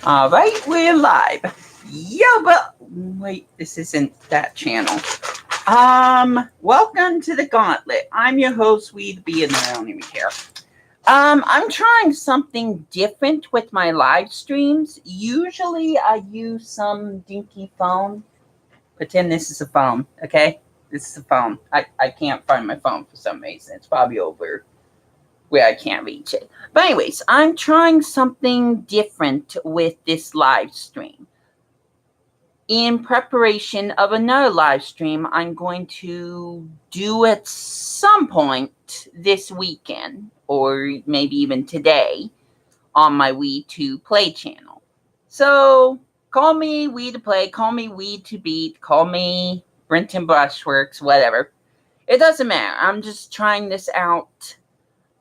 All right, we're live. Yeah, but wait, this isn't that channel. Welcome to the Gauntlet. I'm your host, Weed Bee, and I don't even care. I'm trying something different with my live streams. Usually, I use some dinky phone. Pretend this is a phone, okay? This is a phone. I can't find my phone for some reason. It's probably over where I can't reach it. But anyways, I'm trying something different with this live stream. In preparation of another live stream I'm going to do at some point this weekend, or maybe even today, on my Weed to Play channel. So, call me Weed to Play, call me Weed to Beat, call me Brenton Brushworks, whatever. It doesn't matter. I'm just trying this out.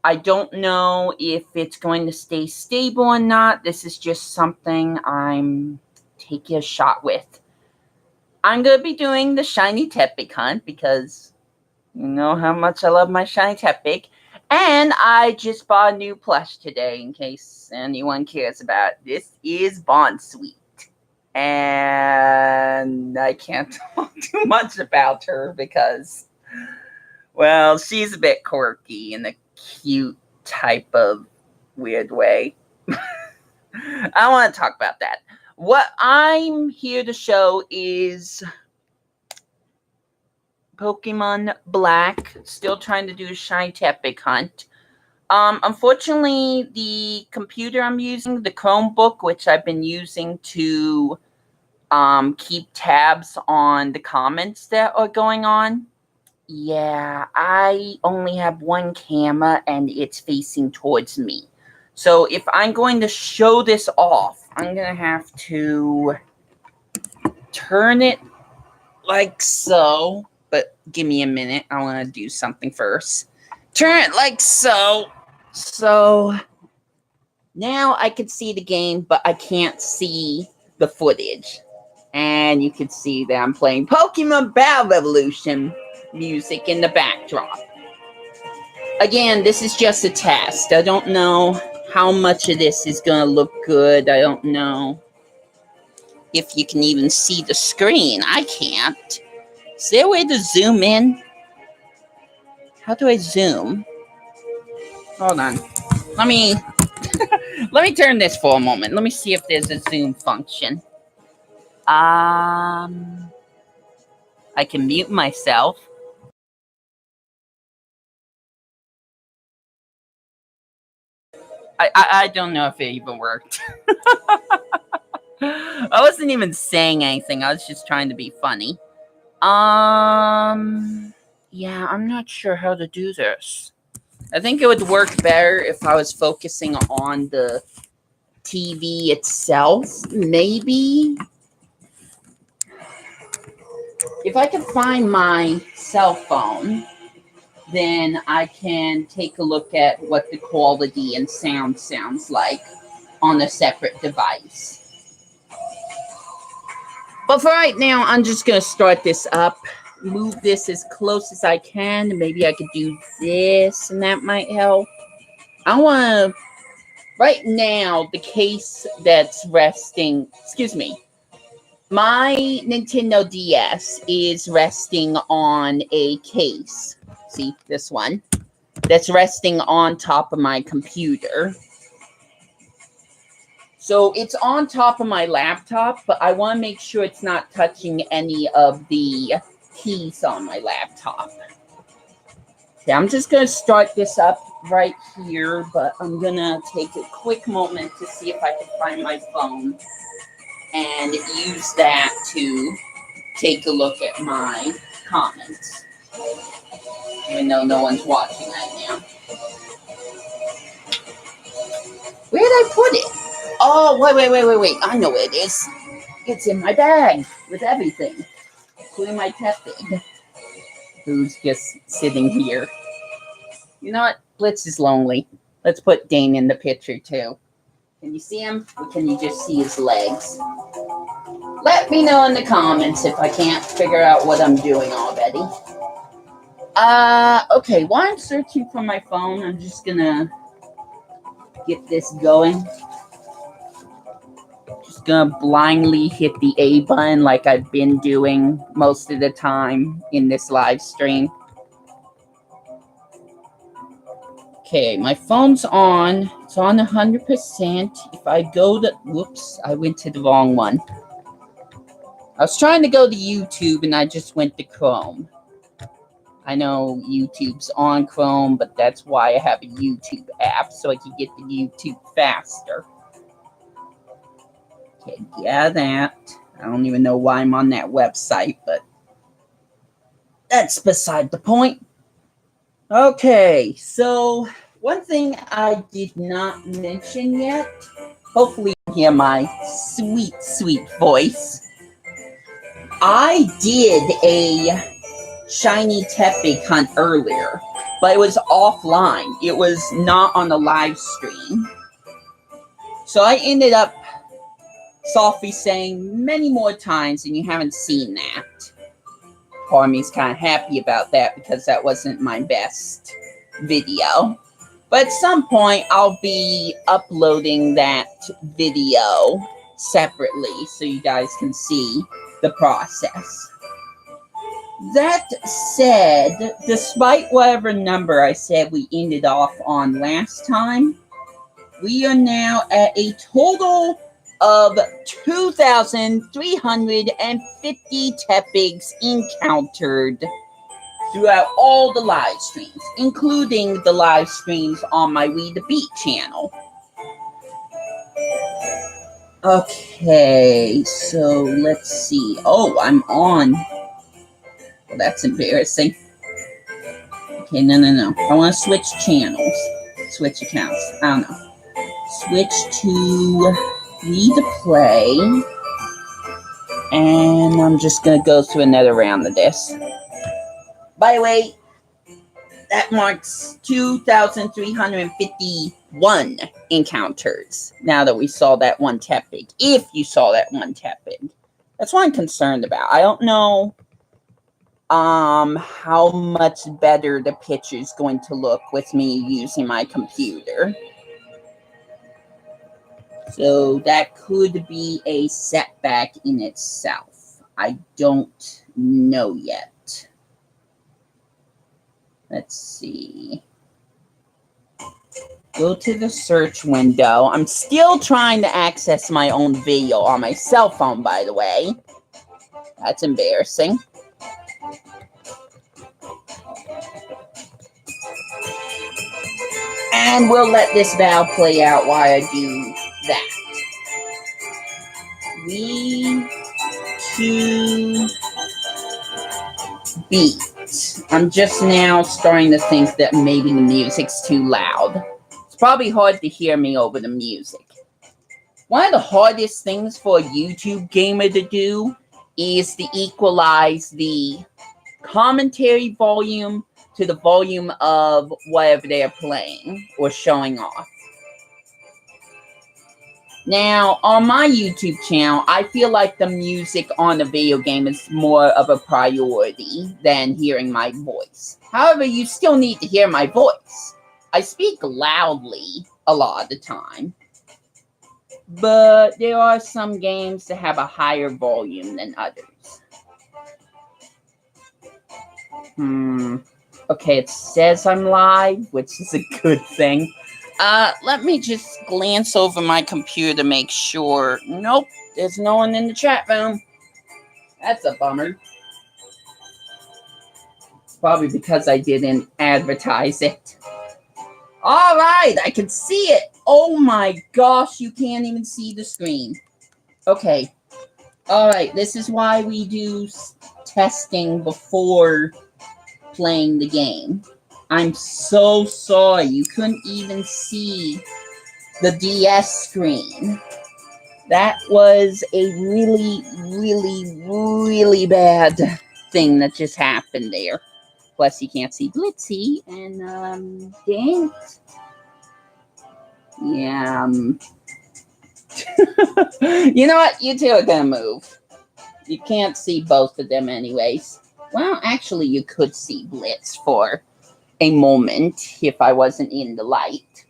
I don't know if it's going to stay stable or not. This is just something I'm taking a shot with. I'm going to be doing the shiny Tepig Hunt because you know how much I love my shiny Tepig. And I just bought a new plush today, in case anyone cares about it. This is Bond Sweet. And I can't talk too much about her because, well, she's a bit quirky in a cute type of weird way. I don't want to talk about that. What I'm here to show is Pokemon Black. Still trying to do a shiny Tepig Hunt. Unfortunately, the computer I'm using, the Chromebook, which I've been using to keep tabs on the comments that are going on. Yeah, I only have one camera and it's facing towards me. So if I'm going to show this off, I'm going to have to turn it like so. But give me a minute. I want to do something first. Turn it like so. So now I can see the game, but I can't see the footage. And you can see that I'm playing Pokemon Battle Revolution music in the backdrop. Again, this is just a test. I don't know how much of this is going to look good. I don't know if you can even see the screen. I can't. Is there a way to zoom in? How do I zoom? Hold on. Let me turn this for a moment. Let me see if there's a zoom function. I can mute myself. I don't know if it even worked. I wasn't even saying anything. I was just trying to be funny. Yeah, I'm not sure how to do this. I think it would work better if I was focusing on the TV itself. Maybe. If I can find my cell phone, then I can take a look at what the quality and sound sounds like on a separate device. But for right now, I'm just going to start this up, move this as close as I can. Maybe I could do this, and that might help. I want to, right now, the case that's resting, my Nintendo DS is resting on a case. See, this one. That's resting on top of my computer. So it's on top of my laptop, but I want to make sure it's not touching any of the keys on my laptop. Okay, I'm just going to start this up right here, but I'm going to take a quick moment to see if I can find my phone and use that to take a look at my comments, even though no one's watching right now. Where did I put it? Oh, wait. I know where it is. It's in my bag with everything, including my Tepig, who's just sitting here. You know what? Blitz is lonely. Let's put Dane in the picture, too. Can you see him? Or can you just see his legs? Let me know in the comments if I can't figure out what I'm doing already. Okay, while I'm searching for my phone, I'm just gonna get this going. just gonna blindly hit the A button like I've been doing most of the time in this live stream. Okay, my phone's on. It's on 100%. If I go to... Whoops, I went to the wrong one. I was trying to go to YouTube and I just went to Chrome. I know YouTube's on Chrome, but that's why I have a YouTube app, so I can get to YouTube faster. Okay, yeah, that. I don't even know why I'm on that website, but that's beside the point. Okay, so one thing I did not mention yet, hopefully you hear my sweet, sweet voice. I did a shiny Tepig Hunt earlier, but it was offline. It was not on the live stream. So I ended up softly saying many more times, and you haven't seen that. Part of me's kind of happy about that because that wasn't my best video. But at some point, I'll be uploading that video separately so you guys can see the process. That said, despite whatever number I said we ended off on last time, we are now at a total of 2,350 Tepigs encountered throughout all the live streams, including the live streams on my We the Beat channel. Okay, so let's see. Oh, I'm on. Well, that's embarrassing. Okay, no. I want to switch channels. Switch accounts. I don't know. Switch to We the Play. And I'm just going to go through another round of this. By the way, that marks 2,351 encounters now that we saw that one Tepig. If you saw that one Tepig. That's what I'm concerned about. I don't know how much better the picture's going to look with me using my computer. So that could be a setback in itself. I don't know yet. Let's see. Go to the search window. I'm still trying to access my own video on my cell phone, by the way. That's embarrassing. And we'll let this valve play out while I do that. We to beat. I'm just now starting to think that maybe the music's too loud. It's probably hard to hear me over the music. One of the hardest things for a YouTube gamer to do is to equalize the commentary volume to the volume of whatever they are playing or showing off. Now, on my YouTube channel, I feel like the music on the video game is more of a priority than hearing my voice. However, you still need to hear my voice. I speak loudly a lot of the time. But there are some games that have a higher volume than others. Okay, it says I'm live, which is a good thing. Let me just glance over my computer to make sure. Nope, there's no one in the chat room. That's a bummer. Probably because I didn't advertise it. All right, I can see it. Oh my gosh, you can't even see the screen. Okay. All right, this is why we do testing before playing the game. I'm so sorry. You couldn't even see the DS screen. That was a really, really, really bad thing that just happened there. Plus, you can't see Blitzy, and, dang it. Yeah, you know what? You two are gonna move. You can't see both of them anyways. Well, actually, you could see Blitz for a moment if I wasn't in the light.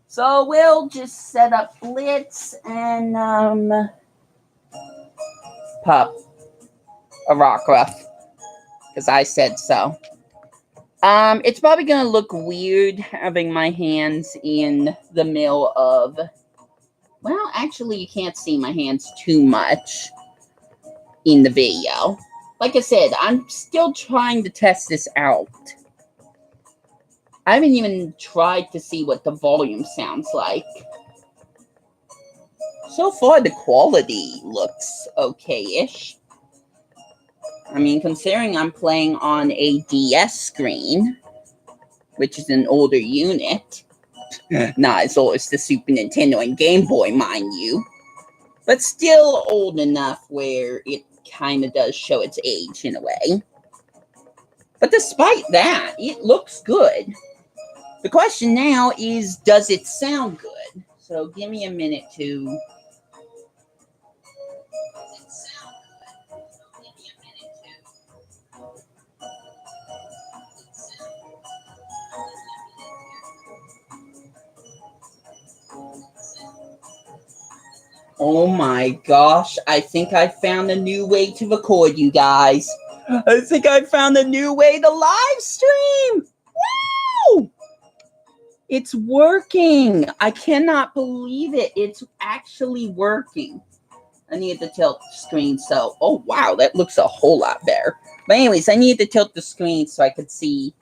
So we'll just set up Blitz and pup a Rockruff because I said so. It's probably gonna look weird having my hands in the middle of. Well, actually, you can't see my hands too much in the video. Like I said, I'm still trying to test this out. I haven't even tried to see what the volume sounds like. So far, the quality looks okay-ish. I mean, considering I'm playing on a DS screen, which is an older unit, not as old as the Super Nintendo and Game Boy, mind you, but still old enough where it kind of does show its age in a way. But despite that, it looks good. The question now is, does it sound good? So give me a minute to... Oh my gosh, I think I found a new way to record, you guys. I think I found a new way to live stream. Woo! It's working. I cannot believe it. It's actually working. I need to tilt the screen so... Oh, wow, that looks a whole lot better. But anyways, I need to tilt the screen so I could see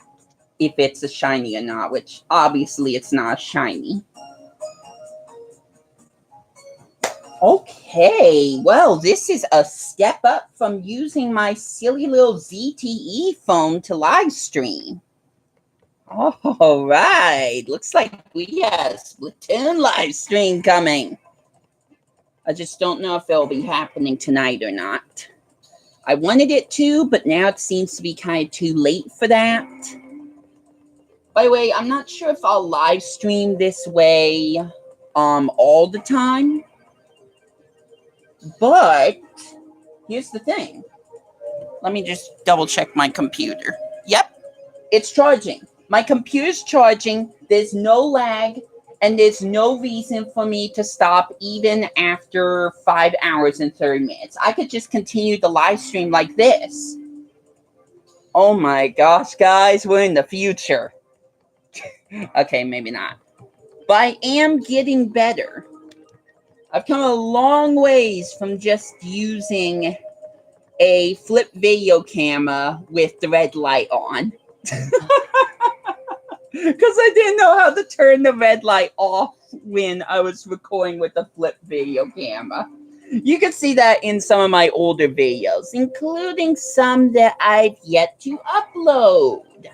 if it's a shiny or not, which obviously it's not shiny. Okay, well, this is a step up from using my silly little ZTE phone to live stream. All right, looks like we have a Splatoon live stream coming. I just don't know if it'll be happening tonight or not. I wanted it to, but now it seems to be kind of too late for that. By the way, I'm not sure if I'll live stream this way all the time. But here's the thing. Let me just double check my computer. Yep, it's charging. My computer's charging. There's no lag, and there's no reason for me to stop even after 5 hours and 30 minutes. I could just continue the live stream like this. Oh my gosh, guys, we're in the future. Okay, maybe not. But I am getting better. I've come a long ways from just using a flip video camera with the red light on. Because I didn't know how to turn the red light off when I was recording with the flip video camera. You can see that in some of my older videos, including some that I've yet to upload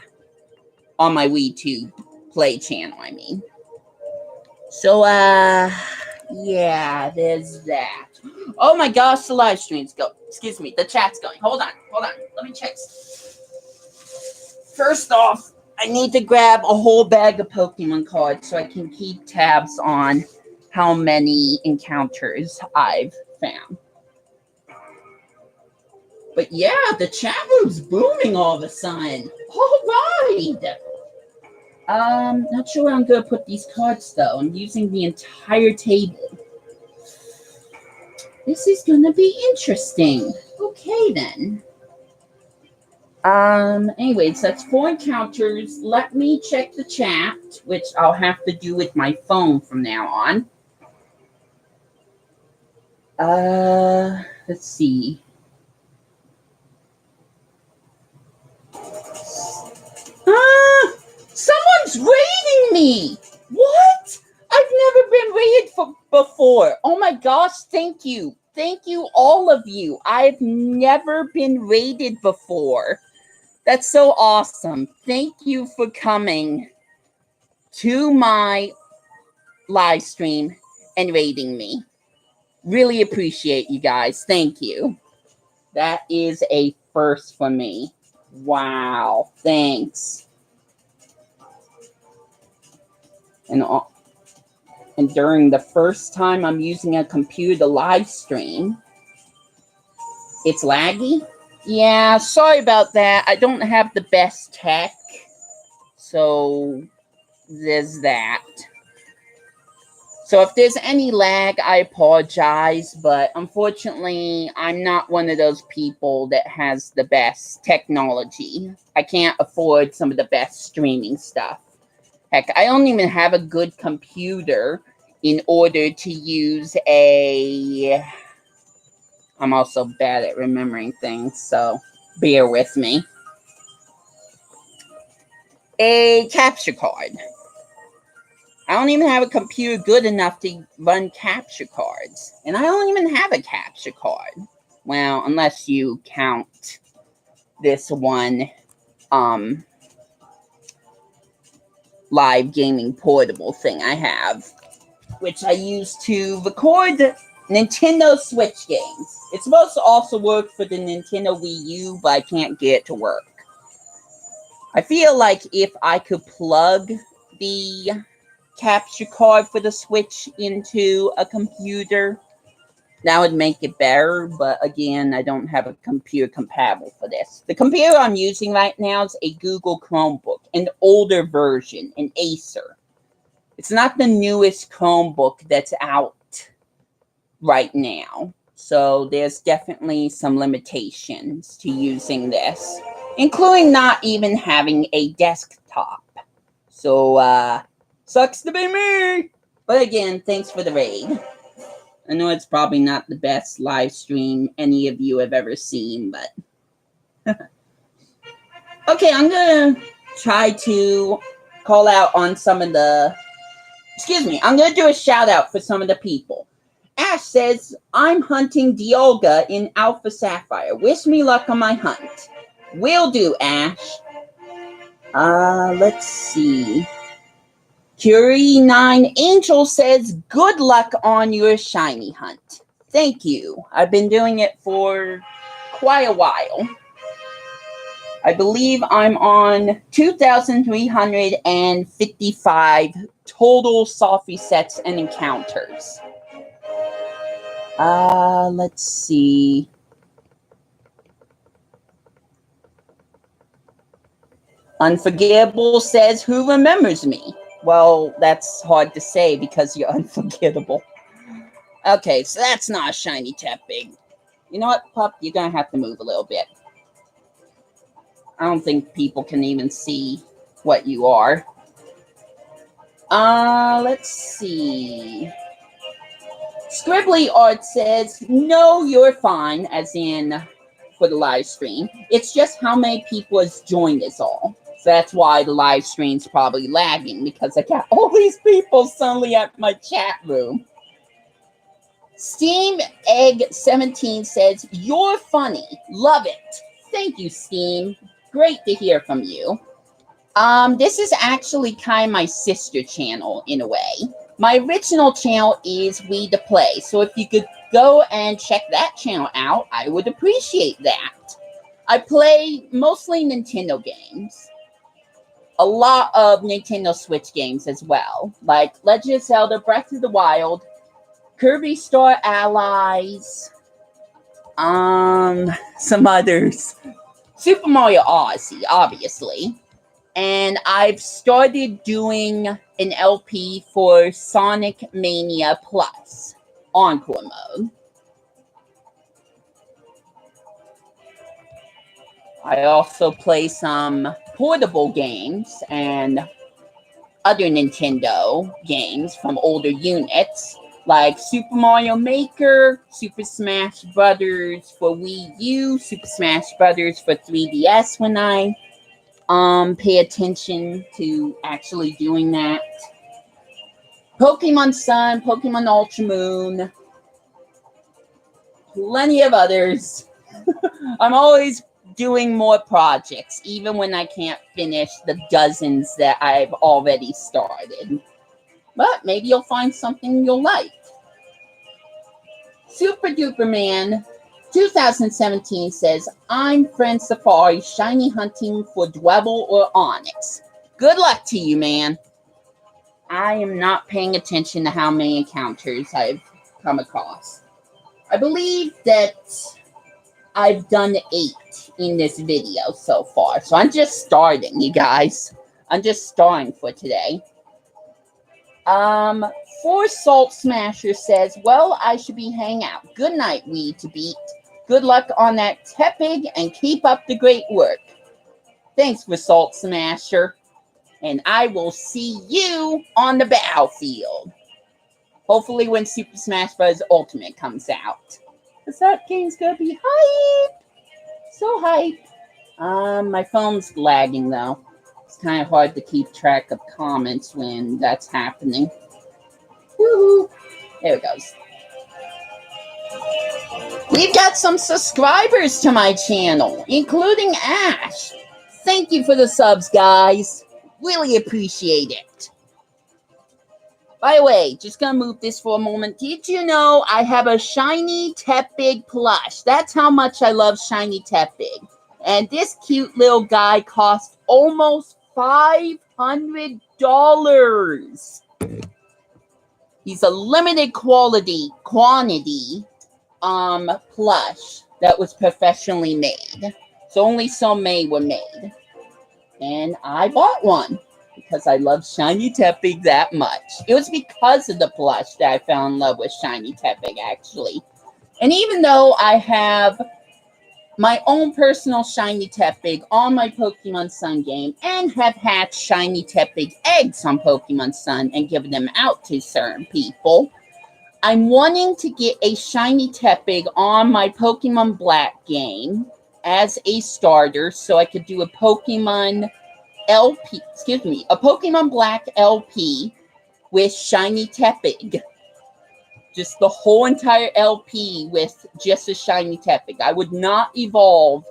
on my WeTube Play channel, I mean. So, yeah, there's that. Oh my gosh, the live stream's going. Excuse me, the chat's going. Hold on. Let me check. First off, I need to grab a whole bag of Pokemon cards so I can keep tabs on how many encounters I've found. But yeah, the chat room's booming all of a sudden. All right. Not sure where I'm gonna put these cards though. I'm using the entire table. This is gonna be interesting. Okay then. Anyways, that's 4 encounters. Let me check the chat, which I'll have to do with my phone from now on. Let's see. Someone's raiding me! What? I've never been raided before. Oh my gosh, thank you. Thank you, all of you. I've never been raided before. That's so awesome. Thank you for coming to my live stream and raiding me. Really appreciate you guys. Thank you. That is a first for me. Wow. Thanks. And during the first time I'm using a computer to live stream, it's laggy. Yeah, sorry about that. I don't have the best tech, so there's that. So if there's any lag, I apologize, but unfortunately, I'm not one of those people that has the best technology. I can't afford some of the best streaming stuff. Heck, I don't even have a good computer in order to use a... I'm also bad at remembering things, so bear with me. A capture card. I don't even have a computer good enough to run capture cards. And I don't even have a capture card. Well, unless you count this one live gaming portable thing I have, which I use to record Nintendo Switch games. It's supposed to also work for the Nintendo Wii U, but I can't get it to work. I feel like if I could plug the capture card for the Switch into a computer, that would make it better, but again, I don't have a computer compatible for this. The computer I'm using right now is a Google Chromebook, an older version, an Acer. It's not the newest Chromebook that's out right now, so there's definitely some limitations to using this, including not even having a desktop. So, sucks to be me! But again, thanks for the raid. I know it's probably not the best live stream any of you have ever seen, but... Okay, I'm gonna try to call out on some of the... Excuse me, I'm gonna do a shout out for some of the people. Ash says, I'm hunting Dialga in Alpha Sapphire. Wish me luck on my hunt. Will do, Ash. Let's see. Curie9 Angel says, good luck on your shiny hunt. Thank you. I've been doing it for quite a while. I believe I'm on 2,355 total Sophie sets and encounters. Let's see. Unforgettable says, who remembers me? Well, that's hard to say because you're unforgettable. Okay, so that's not a shiny Tepig. You know what, pup? You're gonna have to move a little bit. I don't think people can even see what you are. Let's see. Scribbly Art says, no, you're fine, as in for the live stream. It's just how many people has joined us all. So that's why the live stream's probably lagging, because I got all these people suddenly at my chat room. Steam Egg 17 says, you're funny. Love it. Thank you, Steam. Great to hear from you. This is actually kind of my sister channel in a way. My original channel is We The Play, so if you could go and check that channel out, I would appreciate that. I play mostly Nintendo games. A lot of Nintendo Switch games as well, like Legend of Zelda Breath of the Wild, Kirby Star Allies, some others. Super Mario Odyssey, obviously. And I've started doing an LP for Sonic Mania Plus, Encore mode. I also play some portable games and other Nintendo games from older units, like Super Mario Maker, Super Smash Brothers for Wii U, Super Smash Brothers for 3DS when I pay attention to actually doing that. Pokemon Sun, Pokemon Ultra Moon, plenty of others. I'm always doing more projects, even when I can't finish the dozens that I've already started. But maybe you'll find something you'll like. Super Duper Man 2017 says, I'm Friend Safari shiny hunting for Dwebble or Onyx. Good luck to you, man. I am not paying attention to how many encounters I've come across. I believe that I've done 8 in this video so far. So I'm just starting, you guys. I'm just starting for today. Um, For Salt Smasher says, well, I should be hang out. Good night, Weed to Beat. Good luck on that Tepig and keep up the great work. Thanks for Salt Smasher. And I will see you on the battlefield. Hopefully when Super Smash Bros. Ultimate comes out. Because that game's gonna be hype. So hype. My phone's lagging though. It's kind of hard to keep track of comments when that's happening. Woohoo! There it goes. We've got some subscribers to my channel, including Ash. Thank you for the subs, guys. Really appreciate it. By the way, just gonna move this for a moment. Did you know I have a Shiny Tepig plush? That's how much I love Shiny Tepig. And this cute little guy cost almost $500. He's a limited quantity plush that was professionally made. So only so many were made. And I bought one because I love Shiny Tepig that much. It was because of the plush that I fell in love with Shiny Tepig, actually. And even though I have my own personal Shiny Tepig on my Pokemon Sun game and have hatched Shiny Tepig eggs on Pokemon Sun and given them out to certain people, I'm wanting to get a Shiny Tepig on my Pokemon Black game as a starter so I could do a Pokemon Black LP with Shiny Tepig. Just the whole entire LP with just a Shiny Tepig. I would not evolve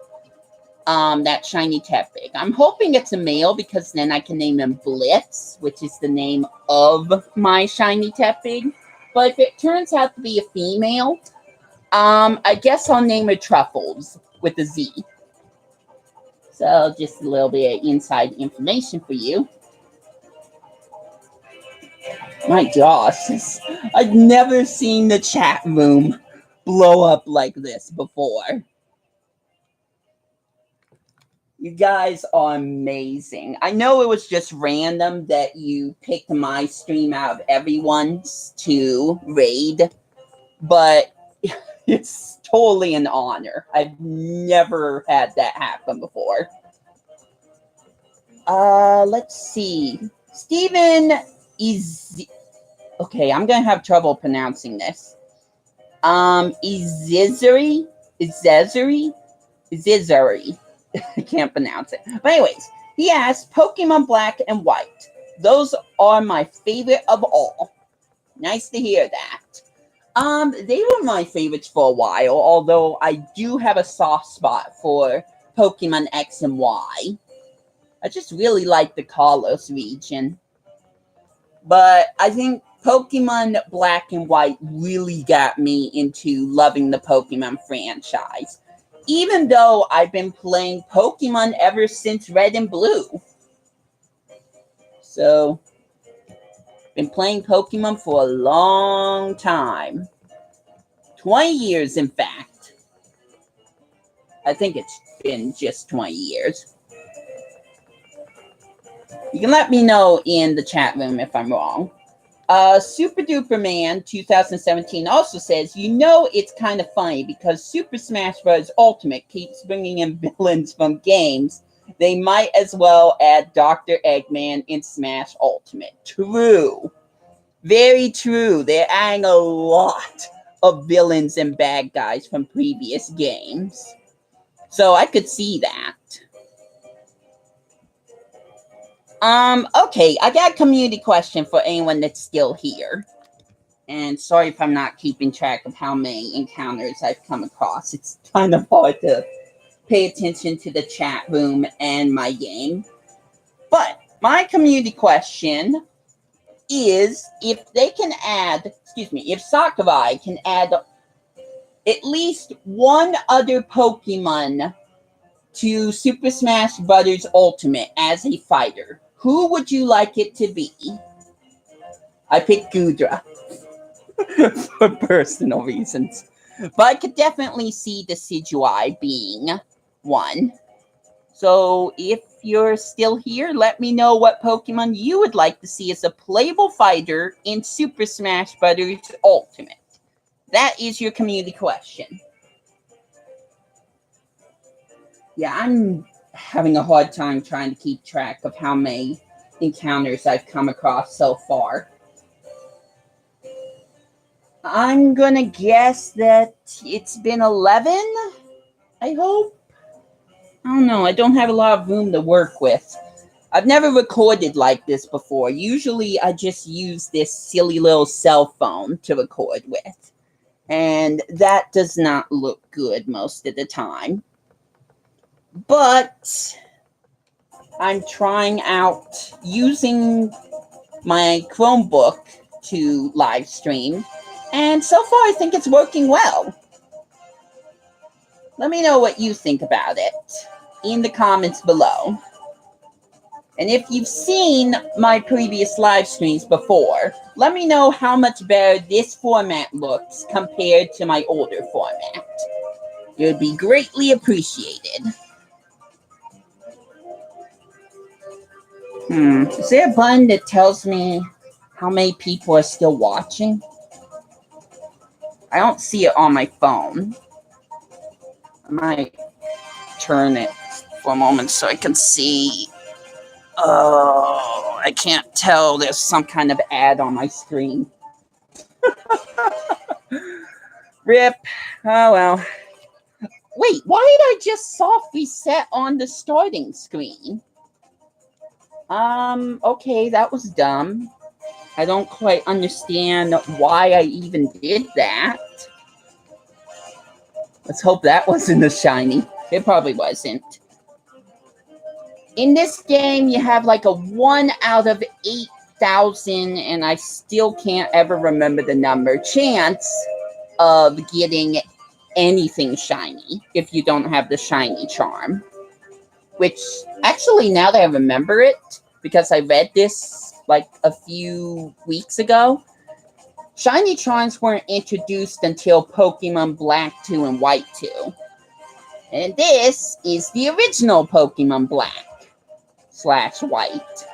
that Shiny Tepig. I'm hoping it's a male because then I can name him Blitz, which is the name of my Shiny Tepig. But if it turns out to be a female, I guess I'll name her Truffles with a Z. So just a little bit of inside information for you. My gosh, I've never seen the chat room blow up like this before. You guys are amazing. I know it was just random that you picked my stream out of everyone's to raid, but it's totally an honor. I've never had that happen before. Let's see. Steven is... Okay, I'm going to have trouble pronouncing this. Izizuri? I can't pronounce it. But anyways, he asked Pokemon Black and White. Those are my favorite of all. Nice to hear that. They were my favorites for a while, although I do have a soft spot for Pokemon X and Y. I just really like the Kalos region. But I think Pokemon Black and White really got me into loving the Pokemon franchise. Even though I've been playing Pokemon ever since Red and Blue. So, been playing Pokemon for a long time. 20 years, in fact. I think it's been just 20 years. You can let me know in the chat room if I'm wrong. Super Duper Man 2017 also says, you know it's kind of funny because Super Smash Bros. Ultimate keeps bringing in villains from games. They might as well add Dr. Eggman in Smash Ultimate. True. Very true. They're adding a lot of villains and bad guys from previous games. So I could see that. Okay, I got a community question for anyone that's still here. And sorry if I'm not keeping track of how many encounters I've come across. It's kind of hard to pay attention to the chat room and my game. But my community question is if Sakurai can add at least one other Pokemon to Super Smash Bros. Ultimate as a fighter, who would you like it to be? I picked Gudra for personal reasons. But I could definitely see the Decidueye being one. So if you're still here, let me know what Pokemon you would like to see as a playable fighter in Super Smash Bros. Ultimate. That is your community question. Yeah, I'm having a hard time trying to keep track of how many encounters I've come across so far. I'm gonna guess that it's been 11, I hope. I don't know, I don't have a lot of room to work with. I've never recorded like this before. Usually I just use this silly little cell phone to record with. And that does not look good most of the time. But I'm trying out using my Chromebook to live stream. And so far I think it's working well. Let me know what you think about it in the comments below. And if you've seen my previous live streams before, let me know how much better this format looks compared to my older format. It would be greatly appreciated. Is there a button that tells me how many people are still watching? I don't see it on my phone. I might turn it for a moment so I can see. Oh, I can't tell. There's some kind of ad on my screen. Rip. Oh, well. Wait, why did I just soft reset on the starting screen? Okay, that was dumb. I don't quite understand why I even did that. Let's hope that wasn't a shiny. It probably wasn't. In this game, you have like a 1 out of 8,000, and I still can't ever remember the number, chance of getting anything shiny if you don't have the shiny charm. Which, actually, now that I remember it, because I read this like a few weeks ago, shiny charms weren't introduced until Pokemon Black 2 and White 2. And this is the original Pokemon Black / White.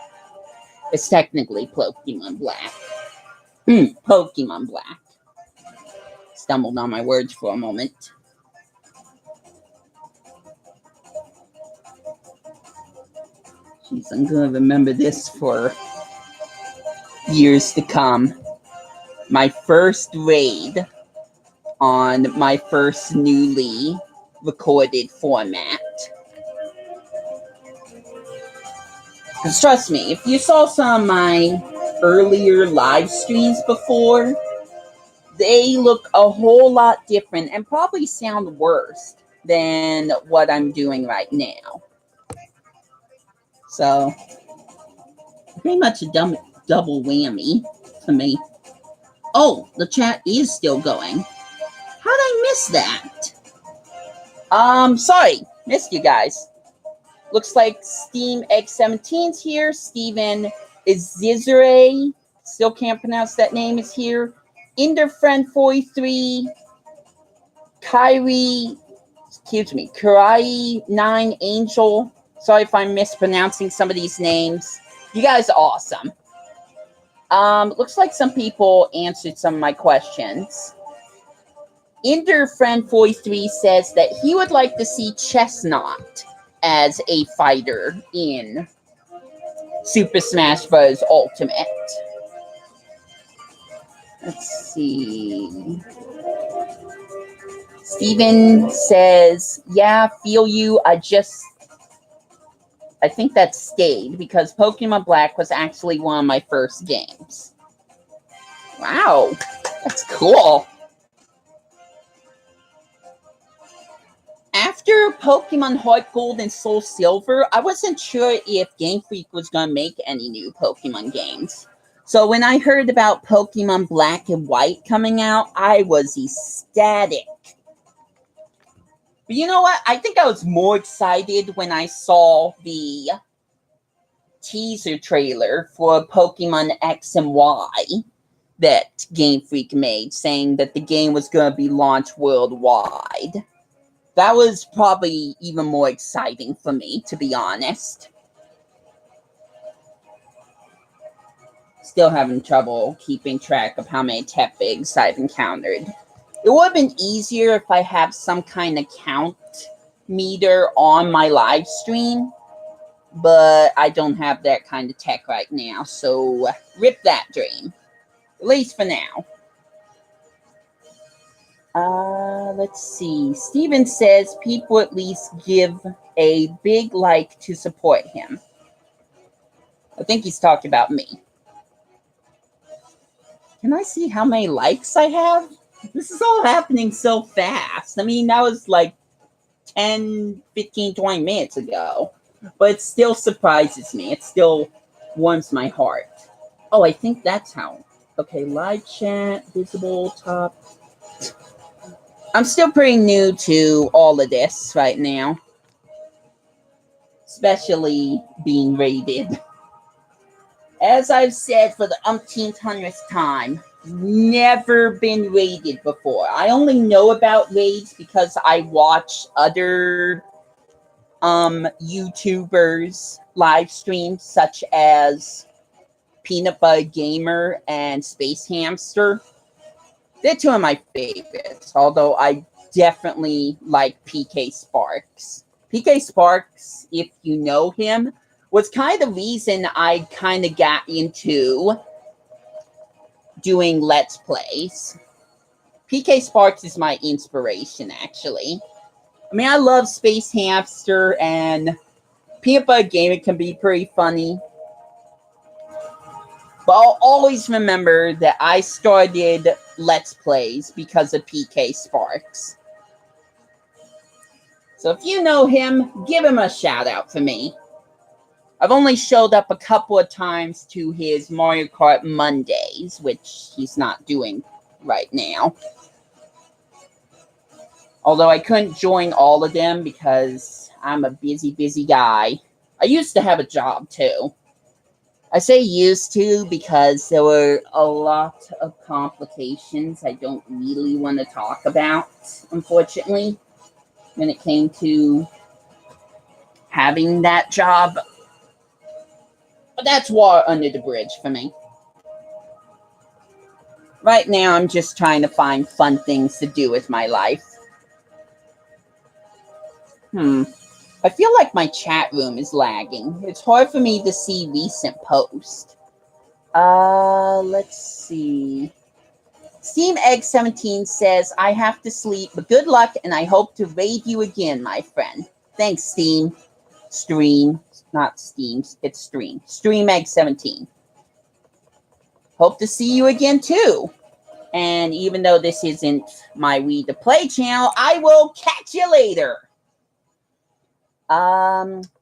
It's technically Pokemon Black. Pokemon Black. Stumbled on my words for a moment. Jeez, I'm gonna remember this for years to come. My first raid on my first newly recorded format. Because trust me, if you saw some of my earlier live streams before, they look a whole lot different and probably sound worse than what I'm doing right now. So, pretty much a double whammy for me. Oh, the chat is still going. How did I miss that? Sorry, missed you guys. Looks like Steam X17's here. Steven Izizere, still can't pronounce that name, is here. Enderfriend43, Kurai9 Angel. Sorry if I'm mispronouncing some of these names. You guys are awesome. Looks like some people answered some of my questions. Enderfriend43 says that he would like to see Chestnut as a fighter in Super Smash Bros. Ultimate. Let's see. Steven says, yeah, feel you. I think that stayed because Pokemon Black was actually one of my first games. Wow, that's cool. After Pokemon Heart Gold and Soul Silver, I wasn't sure if Game Freak was going to make any new Pokemon games. So when I heard about Pokemon Black and White coming out, I was ecstatic. But you know what? I think I was more excited when I saw the teaser trailer for Pokemon X and Y that Game Freak made, saying that the game was going to be launched worldwide. That was probably even more exciting for me, to be honest. Still having trouble keeping track of how many Tepigs I've encountered. It would have been easier if I have some kind of count meter on my live stream, but I don't have that kind of tech right now, so rip that dream. At least for now. Let's see. Steven says people at least give a big like to support him. I think he's talking about me. Can I see how many likes I have? This is all happening so fast. I mean, that was like 10, 15, 20 minutes ago. But it still surprises me. It still warms my heart. Oh, I think that's how. Okay, live chat, visible, top. I'm still pretty new to all of this right now. Especially being rated. As I've said for the umpteenth hundredth time, never been raided before. I only know about raids because I watch other YouTubers live streams such as Peanut Butter Gamer and Space Hamster. They're two of my favorites, although I definitely like PK Sparks. PK Sparks, if you know him, was kind of the reason I kind of got into doing Let's Plays. PK Sparks is my inspiration, actually. I mean, I love Space Hamster, and Peanut Butter Gamer can be pretty funny. But I'll always remember that I started Let's Plays because of PK Sparks. So if you know him, give him a shout out for me. I've only showed up a couple of times to his Mario Kart Mondays, which he's not doing right now. Although I couldn't join all of them because I'm a busy guy. I used to have a job too. I say used to because there were a lot of complications I don't really want to talk about, unfortunately, when it came to having that job. But that's water under the bridge for me. Right now, I'm just trying to find fun things to do with my life. I feel like my chat room is lagging. It's hard for me to see recent posts. Let's see. Steam Egg 17 says, I have to sleep, but good luck, and I hope to raid you again, my friend. Thanks, Steam. Stream. Not Steam, it's Stream. Stream Egg 17. Hope to see you again, too. And even though this isn't my Wii to Play channel, I will catch you later.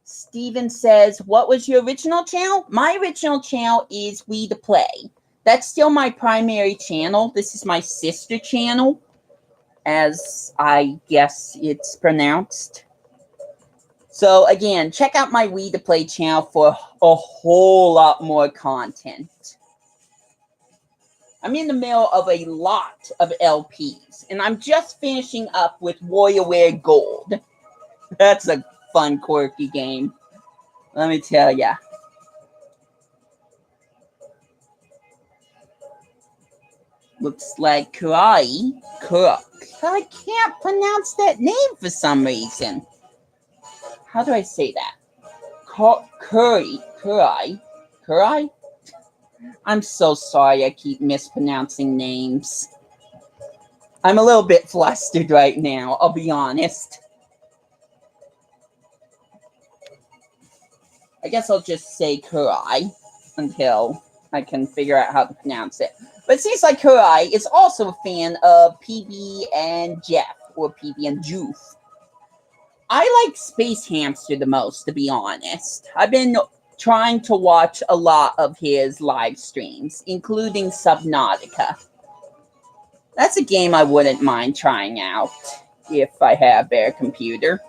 Steven says, what was your original channel? My original channel is Wii to Play. That's still my primary channel. This is my sister channel, as I guess it's pronounced. So again, check out my Wii to Play channel for a whole lot more content. I'm in the middle of a lot of LPs, and I'm just finishing up with WarioWare Gold. That's a fun, quirky game. Let me tell ya. Looks like Kurai. I can't pronounce that name for some reason. How do I say that? Kurai? I'm so sorry I keep mispronouncing names. I'm a little bit flustered right now, I'll be honest. I guess I'll just say Kurai until I can figure out how to pronounce it. But it seems like Kurai is also a fan of PB and Jeff, or PB and Joof. I like Space Hamster the most, to be honest. I've been trying to watch a lot of his live streams, including Subnautica. That's a game I wouldn't mind trying out if I had a better computer.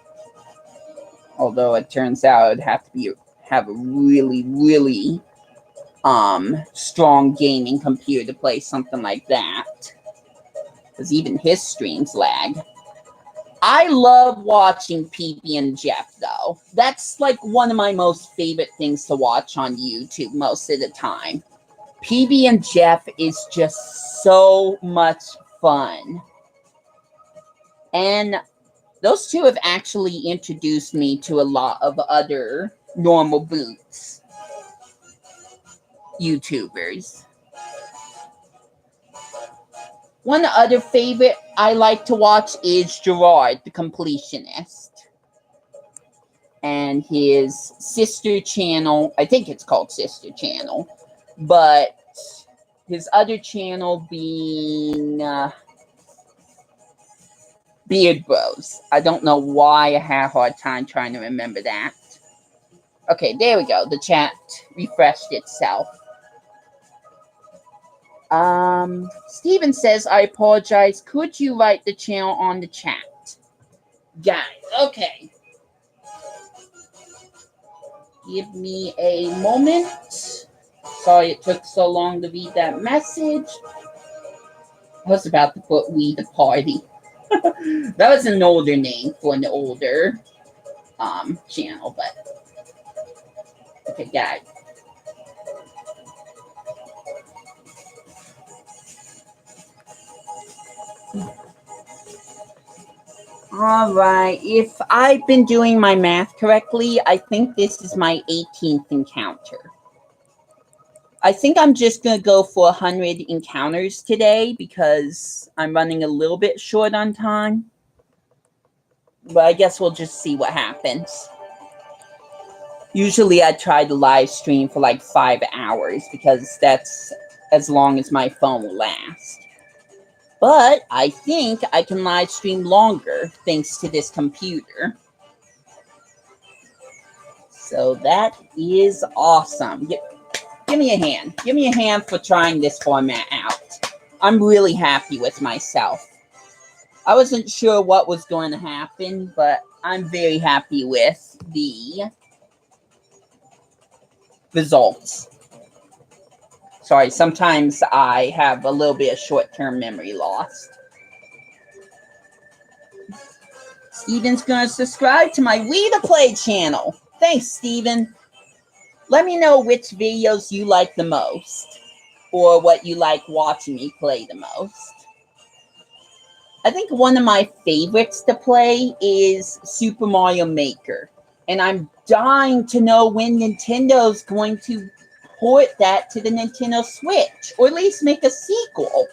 Although it turns out I'd have to have a really strong gaming computer to play something like that. Because even his streams lag. I love watching PB and Jeff, though. That's like one of my most favorite things to watch on YouTube most of the time. PB and Jeff is just so much fun. And those two have actually introduced me to a lot of other normal boots YouTubers. One other favorite I like to watch is Gerard, the completionist. And his sister channel, I think it's called Sister Channel, but his other channel being Beard Bros. I don't know why I had a hard time trying to remember that. Okay, there we go. The chat refreshed itself. Steven says, I apologize. Could you write the channel on the chat? Got it. Okay. Give me a moment. Sorry it took so long to read that message. I was about to put We the Party. That was an older name for an older channel, but okay, got it. All right, if I've been doing my math correctly, I think this is my 18th encounter. I think I'm just going to go for 100 encounters today because I'm running a little bit short on time. But I guess we'll just see what happens. Usually I try to live stream for like 5 hours because that's as long as my phone will last. But I think I can live stream longer thanks to this computer. So that is awesome. Give me a hand. Give me a hand for trying this format out. I'm really happy with myself. I wasn't sure what was going to happen, but I'm very happy with the results. Sorry, sometimes I have a little bit of short-term memory loss. Steven's going to subscribe to my We to Play channel. Thanks, Steven. Let me know which videos you like the most, or what you like watching me play the most. I think one of my favorites to play is Super Mario Maker, and I'm dying to know when Nintendo's going to port that to the Nintendo Switch, or at least make a sequel.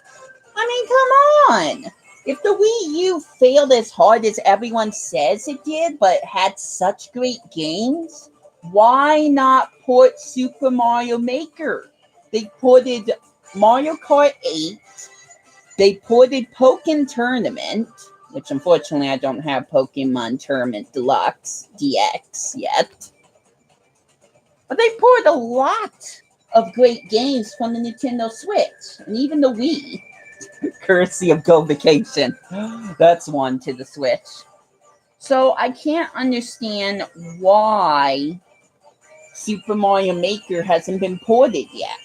I mean, come on! If the Wii U failed as hard as everyone says it did, but had such great games, why not port Super Mario Maker? They ported Mario Kart 8, they ported Pokken Tournament, which unfortunately I don't have Pokemon Tournament Deluxe DX yet. But they poured a lot of great games from the Nintendo Switch, and even the Wii. Courtesy of Go Vacation. That's one to the Switch. So I can't understand why Super Mario Maker hasn't been ported yet.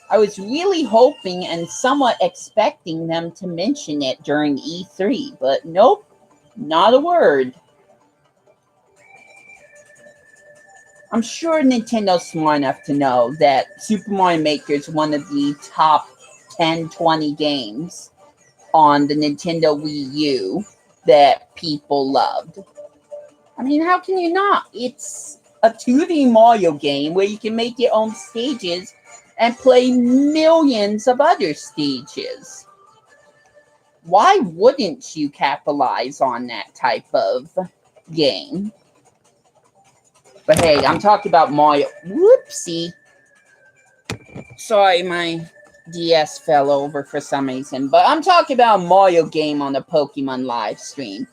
I was really hoping and somewhat expecting them to mention it during E3, but nope, not a word. I'm sure Nintendo's smart enough to know that Super Mario Maker is one of the top 10, 20 games on the Nintendo Wii U that people loved. I mean, how can you not? It's a 2D Mario game where you can make your own stages and play millions of other stages. Why wouldn't you capitalize on that type of game? But hey, I'm talking about Mario. Whoopsie. Sorry, my DS fell over for some reason. But I'm talking about a Mario game on the Pokemon live stream.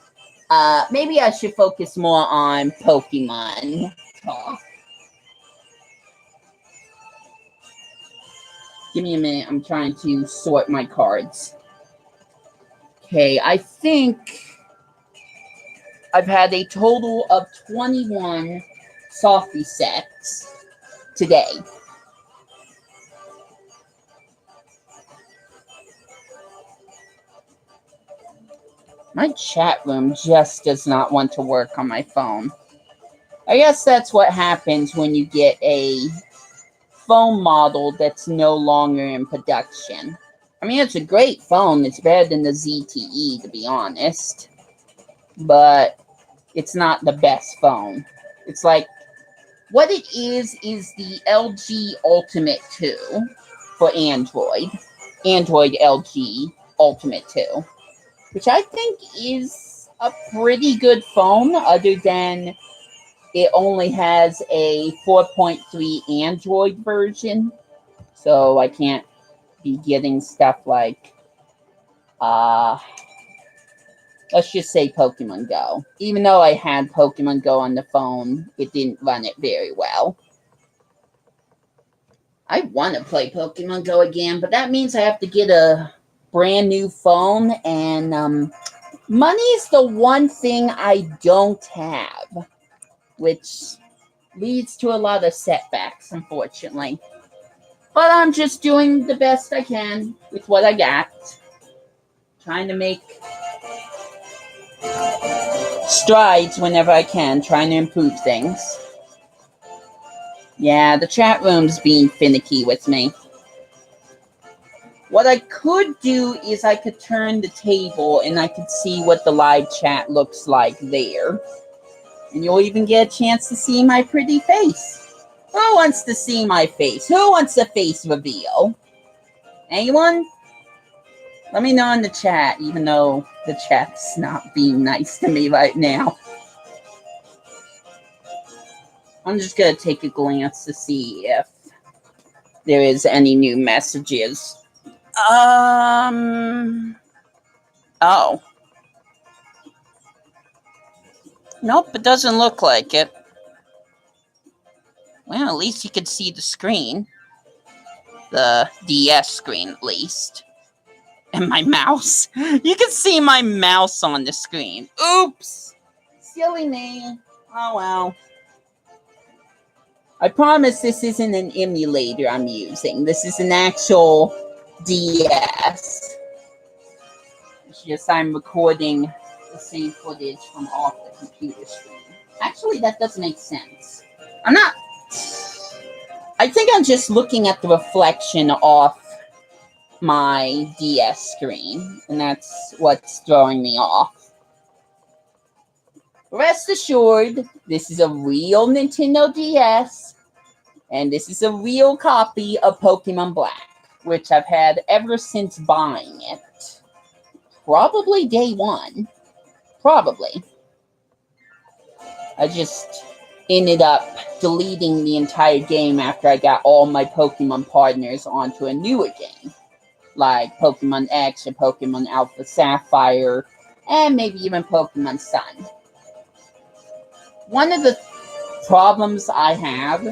Maybe I should focus more on Pokemon talk. Give me a minute. I'm trying to sort my cards. Okay, I think I've had a total of 21 Softy sets today. My chat room just does not want to work on my phone. I guess that's what happens when you get a phone model that's no longer in production. I mean, it's a great phone. It's better than the ZTE, to be honest. But it's not the best phone. It's like, what it is the LG Ultimate 2 for Android. Android LG Ultimate 2. Which I think is a pretty good phone, other than it only has a 4.3 Android version. So I can't be getting stuff like, let's just say Pokemon Go. Even though I had Pokemon Go on the phone, it didn't run it very well. I want to play Pokemon Go again, but that means I have to get a brand new phone, and money is the one thing I don't have, which leads to a lot of setbacks, unfortunately. But I'm just doing the best I can with what I got. Trying to make strides whenever I can, trying to improve things. Yeah, the chat room's being finicky with me. What I could do is I could turn the table and I could see what the live chat looks like there. And you'll even get a chance to see my pretty face. Who wants to see my face? Who wants a face reveal? Anyone? Let me know in the chat, even though the chat's not being nice to me right now. I'm just going to take a glance to see if there is any new messages. Oh. Nope, it doesn't look like it. Well, at least you can see the screen. The DS screen, at least. And my mouse. You can see my mouse on the screen. Oops! Silly me. Oh, well. I promise this isn't an emulator I'm using. This is an actual DS. It's just I'm recording the same footage from off the computer screen. Actually, that doesn't make sense. I think I'm just looking at the reflection off my DS screen, and that's what's throwing me off. Rest assured, this is a real Nintendo DS, and this is a real copy of Pokemon Black, which I've had ever since buying it. Probably day one. Probably. I just ended up deleting the entire game after I got all my Pokemon partners onto a newer game, like Pokemon X and Pokemon Alpha Sapphire, and maybe even Pokemon Sun. One of the problems I have,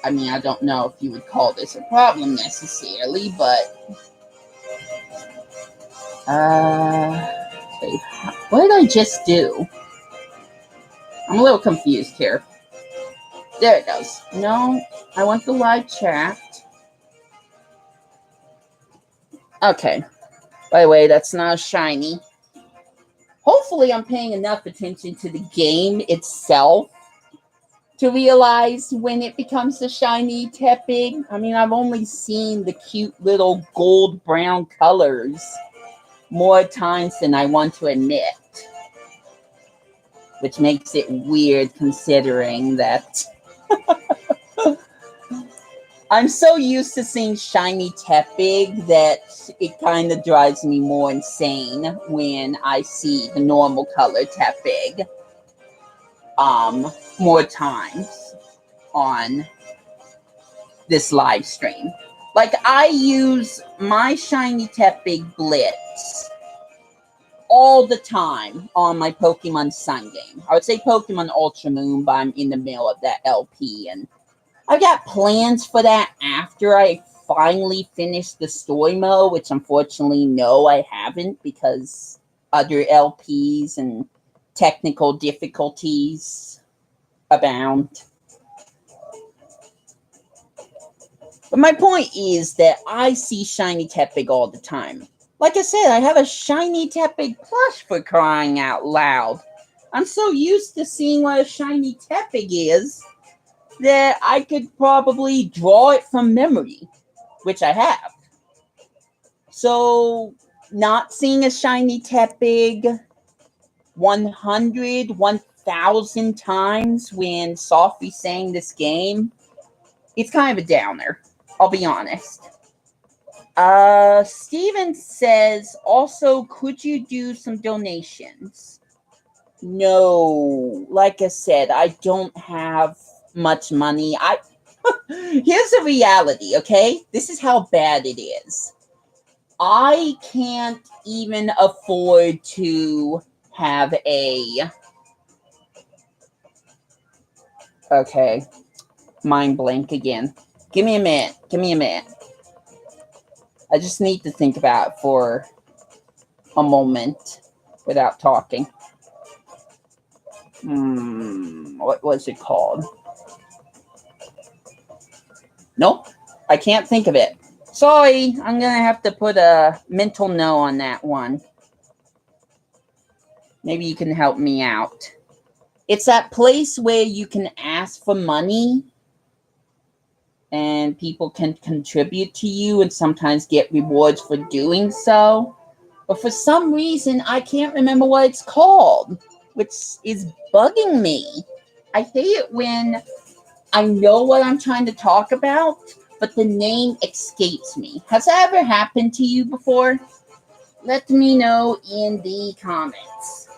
I mean, I don't know if you would call this a problem necessarily, but what did I just do? I'm a little confused here. There it goes. No, I want the live chat. Okay. By the way, that's not a shiny. Hopefully I'm paying enough attention to the game itself to realize when it becomes a shiny Tepig. I mean, I've only seen the cute little gold-brown colors more times than I want to admit. Which makes it weird considering that I'm so used to seeing shiny Tepig that it kind of drives me more insane when I see the normal color Tepig more times on this live stream. Like, I use my shiny Tepig Blitz all the time on my Pokemon Sun game. I would say Pokemon Ultra Moon, but I'm in the middle of that LP, and I've got plans for that after I finally finish the story mode, which unfortunately, no, I haven't, because other LPs and technical difficulties abound. But my point is that I see shiny Tepig all the time. Like I said, I have a shiny Tepig plush, for crying out loud. I'm so used to seeing what a shiny Tepig is that I could probably draw it from memory, which I have. So, not seeing a shiny Tepig 100, 1,000 times when Sophie sang this game, it's kind of a downer. I'll be honest. Steven says, also, could you do some donations? No, like I said, I don't have much money. Here's the reality, okay? This is how bad it is. I can't even afford to have a... Okay, mind blank again. Give me a minute. Give me a minute. I just need to think about it for a moment without talking. What was it called? Nope, I can't think of it. Sorry, I'm gonna have to put a mental no on that one. Maybe you can help me out. It's that place where you can ask for money and people can contribute to you and sometimes get rewards for doing so. But for some reason, I can't remember what it's called, which is bugging me. I hate it when I know what I'm trying to talk about, but the name escapes me. Has that ever happened to you before? Let me know in the comments.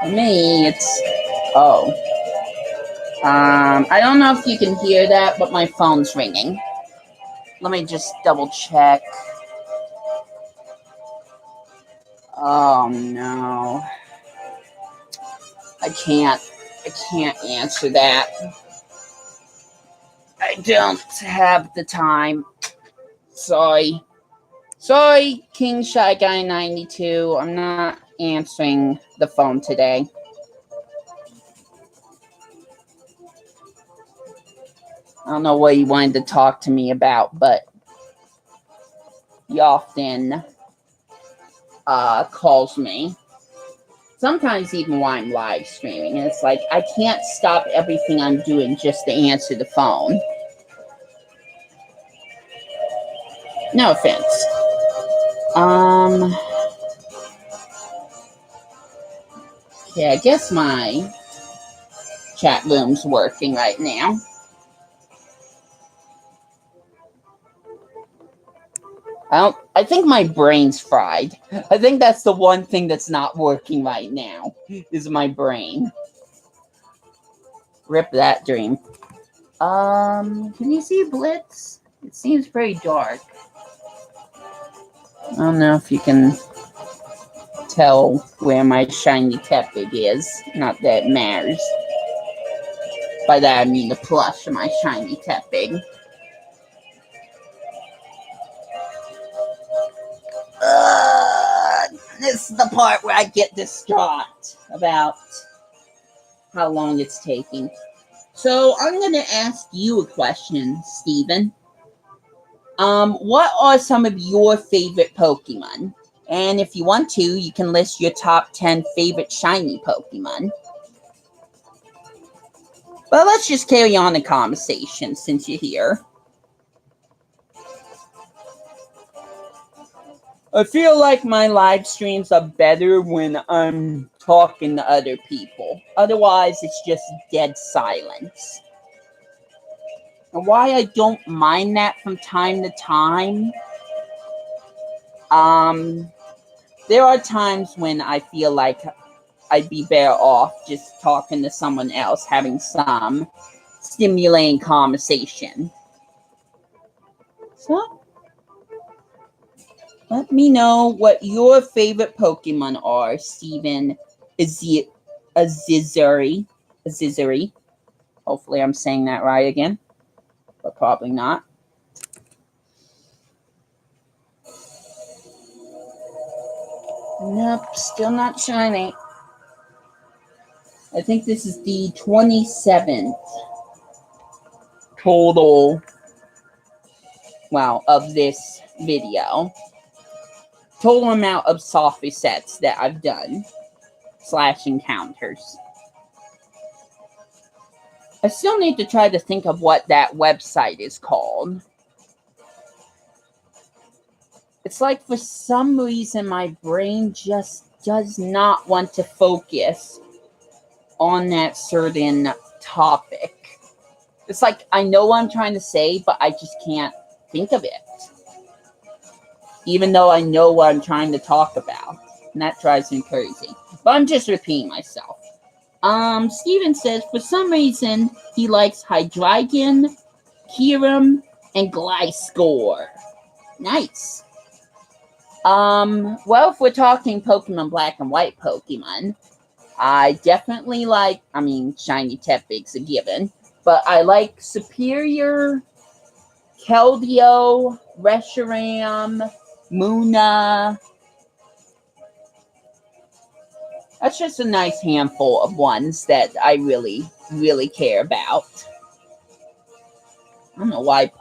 For me, it's... Oh. I don't know if you can hear that, but my phone's ringing. Let me just double check. Oh, no. I can't answer that. I don't have the time. Sorry. Sorry, King Shy Guy 92. I'm not answering the phone today. I don't know what he wanted to talk to me about, but he often calls me. Sometimes even while I'm live streaming. And it's like, I can't stop everything I'm doing just to answer the phone. No offense. Yeah, I guess my chat room's working right now. I think my brain's fried. I think that's the one thing that's not working right now, is my brain. Rip that dream. Can you see Blitz? It seems pretty dark. I don't know if you can tell where my shiny Tepig is. Not that it matters. By that I mean the plush of my shiny Tepig. This is the part where I get distraught about how long it's taking. So I'm going to ask you a question, Steven. What are some of your favorite Pokemon? And if you want to, you can list your top 10 favorite shiny Pokemon. But let's just carry on the conversation since you're here. I feel like my live streams are better when I'm talking to other people. Otherwise, it's just dead silence. And why I don't mind that from time to time, there are times when I feel like I'd be better off just talking to someone else, having some stimulating conversation. So, let me know what your favorite Pokemon are, Steven Azizuri. Hopefully I'm saying that right again, but probably not. Nope, still not shiny. I think this is the 27th total, of this video. Total amount of soft resets that I've done / encounters. I still need to try to think of what that website is called. It's like for some reason my brain just does not want to focus on that certain topic. It's like I know what I'm trying to say, but I just can't think of it. Even though I know what I'm trying to talk about. And that drives me crazy. But I'm just repeating myself. Steven says, for some reason, he likes Hydreigon, Kyurem, and Gliscor. Nice. Well, if we're talking Pokemon Black and White Pokemon, I definitely like, Shiny Tepig's a given, but I like Superior, Keldeo, Reshiram, Munna. That's just a nice handful of ones that I really, really care about. I don't know why I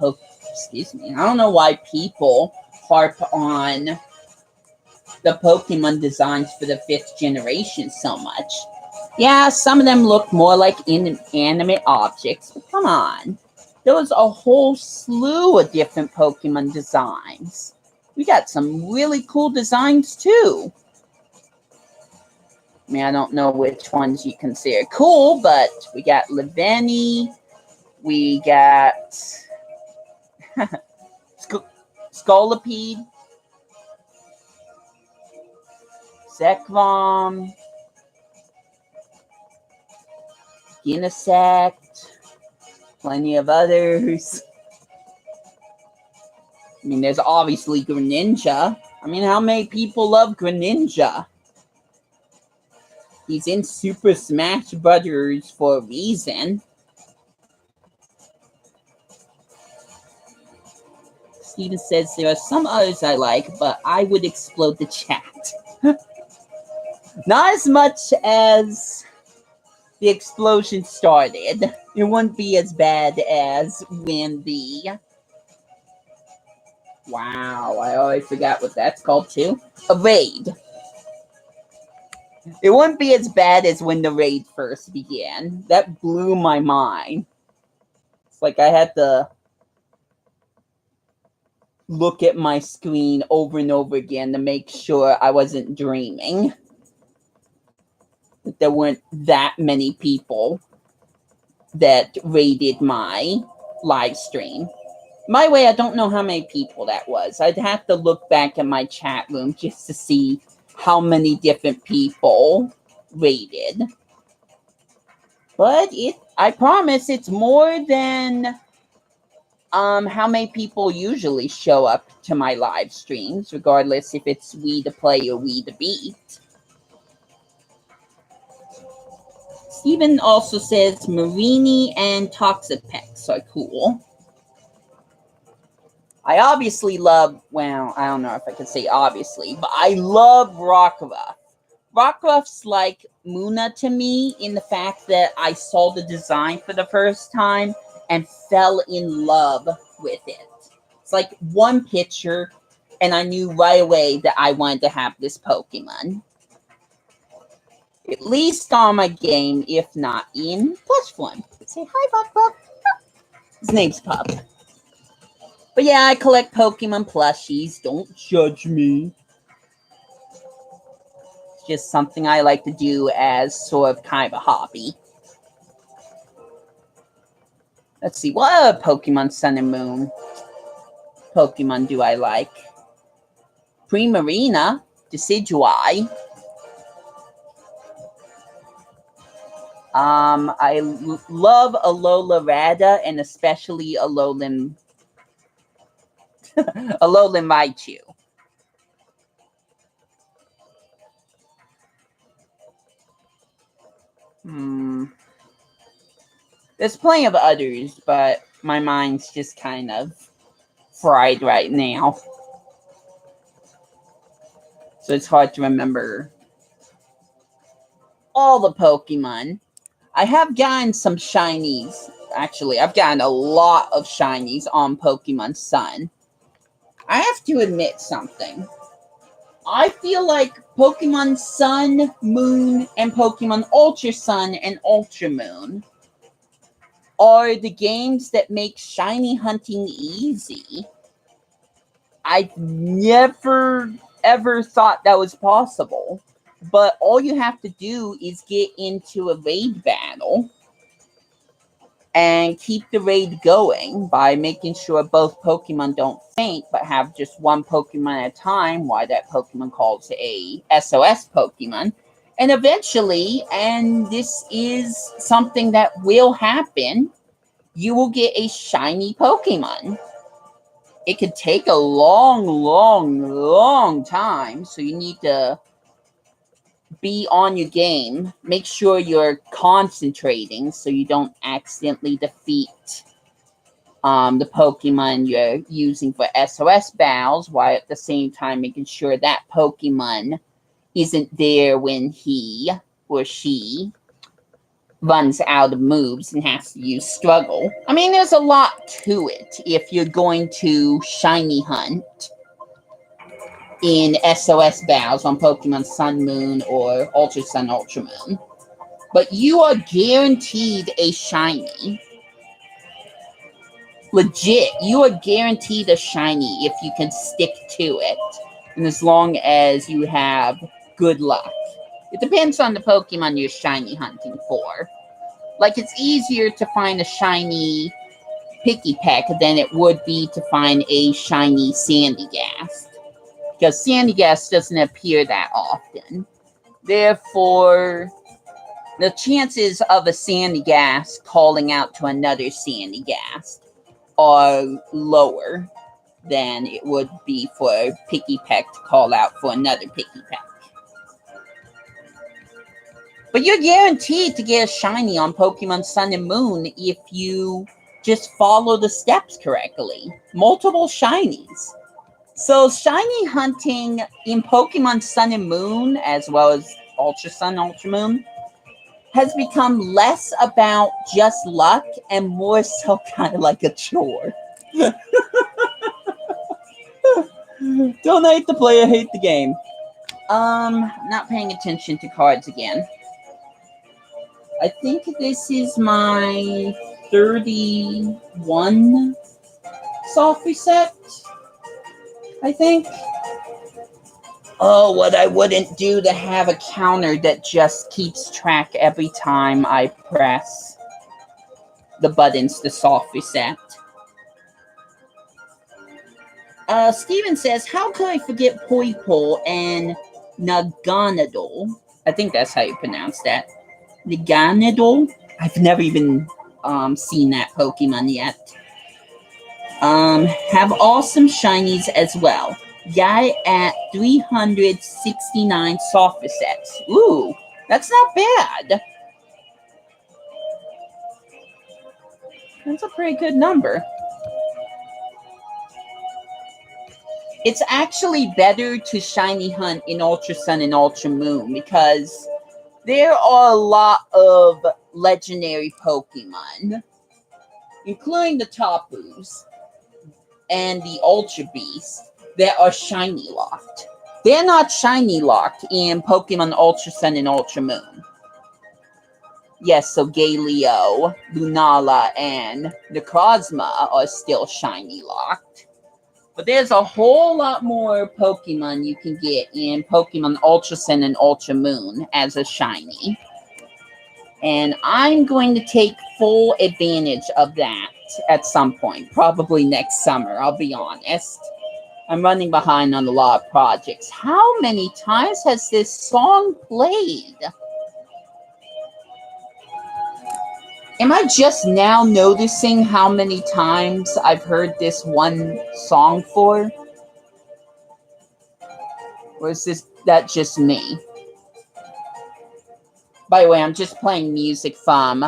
don't know why people harp on the Pokemon designs for the 5th generation so much. Yeah, some of them look more like inanimate objects, but come on. There was a whole slew of different Pokemon designs. We got some really cool designs too. I don't know which ones you consider cool, but we got Leveni, we got Scolipede, Zekrom, Genesect, plenty of others. There's obviously Greninja. How many people love Greninja? He's in Super Smash Brothers for a reason. Steven says there are some others I like, but I would explode the chat. Not as much as the explosion started. It wouldn't be as bad as when the... Wow, I always forgot what that's called too. A raid. It wouldn't be as bad as when the raid first began. That blew my mind. It's like I had to look at my screen over and over again to make sure I wasn't dreaming. That there weren't that many people that raided my live stream. My way, I don't know how many people that was. I'd have to look back at my chat room just to see how many different people raided. But I promise it's more than how many people usually show up to my live streams, regardless if it's we to play or we to beat. Steven also says Marini and Toxapex are cool. I obviously love, well, I don't know if I can say obviously, but I love Rockruff. Rockruff's like Munna to me in the fact that I saw the design for the first time and fell in love with it. It's like one picture, and I knew right away that I wanted to have this Pokemon. At least on my game, if not in plush form. Say hi, Pup. His name's Pup. But yeah, I collect Pokemon plushies. Don't judge me. It's just something I like to do as sort of kind of a hobby. Let's see, what other Pokemon Sun and Moon Pokemon do I like? Primarina, Decidueye. I love Alola Rada and especially Alolan Raichu. There's plenty of others, but my mind's just kind of fried right now. So it's hard to remember all the Pokemon. I have gotten some shinies. Actually, I've gotten a lot of shinies on Pokemon Sun. I have to admit something. I feel like Pokemon Sun, Moon, and Pokemon Ultra Sun and Ultra Moon are the games that make shiny hunting easy. I've never ever thought that was possible. But all you have to do is get into a raid battle and keep the raid going by making sure both Pokemon don't faint, but have just one Pokemon at a time, while that Pokemon calls a SOS Pokemon. And eventually, and this is something that will happen, you will get a shiny Pokemon. It could take a long, long, long time, so you need to be on your game. Make sure you're concentrating so you don't accidentally defeat the Pokemon you're using for SOS battles, while at the same time making sure that Pokemon isn't there when he or she runs out of moves and has to use Struggle. I mean, there's a lot to it if you're going to shiny hunt in SOS battles on Pokemon Sun, Moon, or Ultra Sun, Ultra Moon. But you are guaranteed a shiny. Legit, you are guaranteed a shiny if you can stick to it. And as long as you have good luck. It depends on the Pokemon you're shiny hunting for. Like, it's easier to find a shiny Picky Peck than it would be to find a shiny Sandygast. Because Sandygast doesn't appear that often. Therefore, the chances of a Sandygast calling out to another Sandygast are lower than it would be for a Picky Peck to call out for another Picky Peck. But you're guaranteed to get a shiny on Pokemon Sun and Moon if you just follow the steps correctly. Multiple shinies. So shiny hunting in Pokemon Sun and Moon, as well as Ultra Sun, Ultra Moon, has become less about just luck and more so kind of like a chore. Don't hate the player, hate the game. Not paying attention to cards again. I think this is my 31 soft reset. I think. Oh, what I wouldn't do to have a counter that just keeps track every time I press the buttons to soft reset. Steven says, how could I forget Poipole and Naganadol? I think that's how you pronounce that. Naganadol? I've never even seen that Pokemon yet. Have awesome shinies as well. Got it at 369 soft resets. Ooh, that's not bad. That's a pretty good number. It's actually better to shiny hunt in Ultra Sun and Ultra Moon because there are a lot of legendary Pokemon, including the Tapus and the Ultra Beasts, that are shiny locked. They're not shiny locked in Pokemon Ultra Sun and Ultra Moon. Yes, so Galio, Lunala, and Necrozma are still shiny locked. But there's a whole lot more Pokemon you can get in Pokemon Ultra Sun and Ultra Moon as a shiny. And I'm going to take full advantage of that at some point. Probably next summer, I'll be honest. I'm running behind on a lot of projects. How many times has this song played? Am I just now noticing how many times I've heard this one song for? Or is that just me? By the way, I'm just playing music from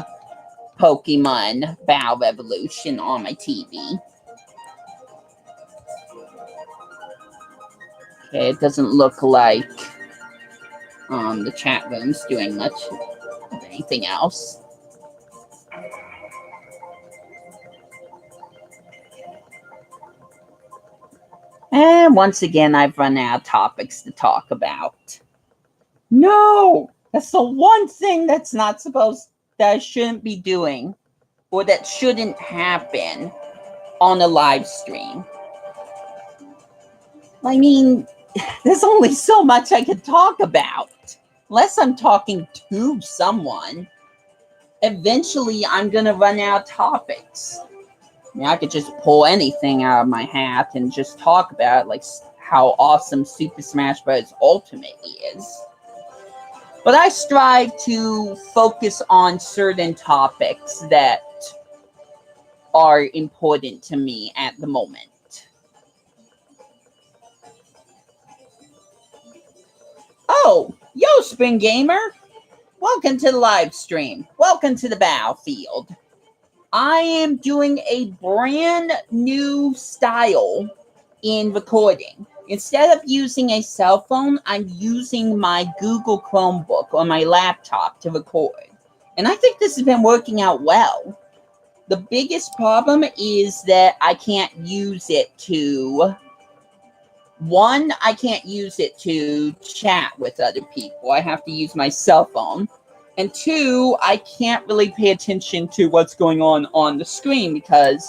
Pokemon Battle Revolution on my TV. Okay, it doesn't look like the chat room's doing much of anything else. And once again, I've run out of topics to talk about. No! That's the one thing that I shouldn't be doing or that shouldn't happen on a live stream? I mean, there's only so much I can talk about. Unless I'm talking to someone, eventually I'm gonna run out of topics. I mean, I could just pull anything out of my hat and just talk about it, like how awesome Super Smash Bros. Ultimate is. But I strive to focus on certain topics that are important to me at the moment. Oh, yo, Spring Gamer! Welcome to the live stream. Welcome to the battlefield. I am doing a brand new style in recording. Instead of using a cell phone, I'm using my Google Chromebook on my laptop to record. And I think this has been working out well. The biggest problem is that I can't use it to... One, I can't use it to chat with other people. I have to use my cell phone. And two, I can't really pay attention to what's going on the screen because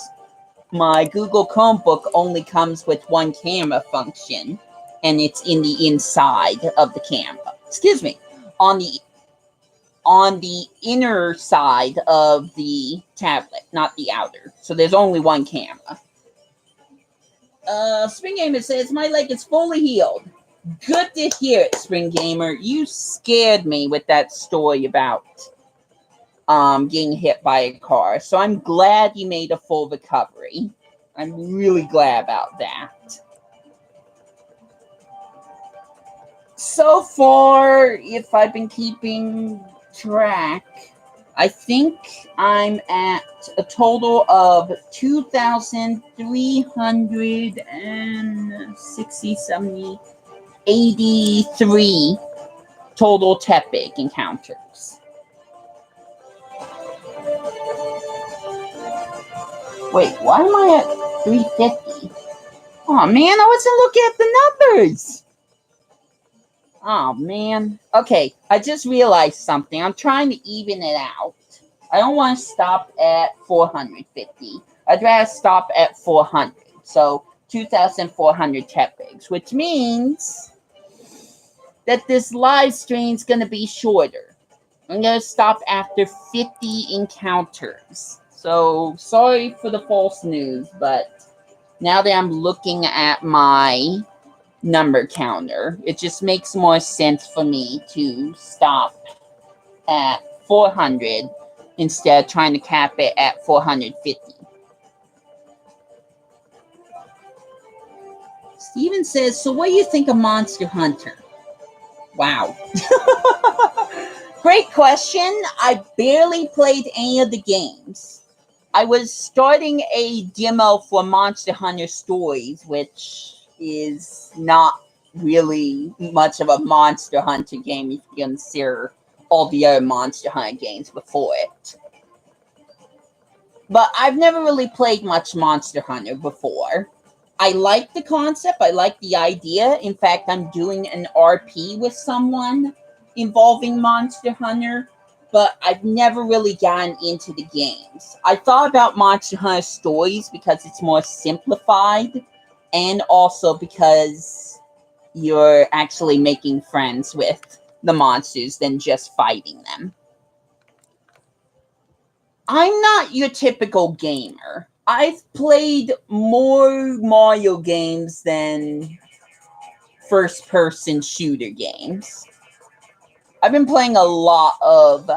my Google Chromebook only comes with one camera function, and it's in the inside of the camera. Excuse me, on the inner side of the tablet, not the outer. So there's only one camera. Spring Gamer says, my leg is fully healed. Good to hear it, Spring Gamer. You scared me with that story about getting hit by a car. So I'm glad you made a full recovery. I'm really glad about that. So far, if I've been keeping track, I think I'm at a total of 2,360, 70, 83 total Tepig encounters. Wait, why am I at 350? Oh man, I wasn't looking at the numbers! Oh man. Okay, I just realized something. I'm trying to even it out. I don't want to stop at 450. I'd rather stop at 400. So 2,400 Tepigs, which means that this live stream is going to be shorter. I'm going to stop after 50 encounters. So sorry for the false news, but now that I'm looking at my number counter, it just makes more sense for me to stop at 400 instead of trying to cap it at 450. Steven says, so what do you think of Monster Hunter? Wow. Great question. I barely played any of the games. I was starting a demo for Monster Hunter Stories, which is not really much of a Monster Hunter game if you consider all the other Monster Hunter games before it. But I've never really played much Monster Hunter before. I like the concept. I like the idea. In fact, I'm doing an RP with someone involving Monster Hunter, but I've never really gotten into the games. I thought about Monster Hunter Stories because it's more simplified, and also because you're actually making friends with the monsters than just fighting them. I'm not your typical gamer. I've played more Mario games than first-person shooter games. I've been playing a lot of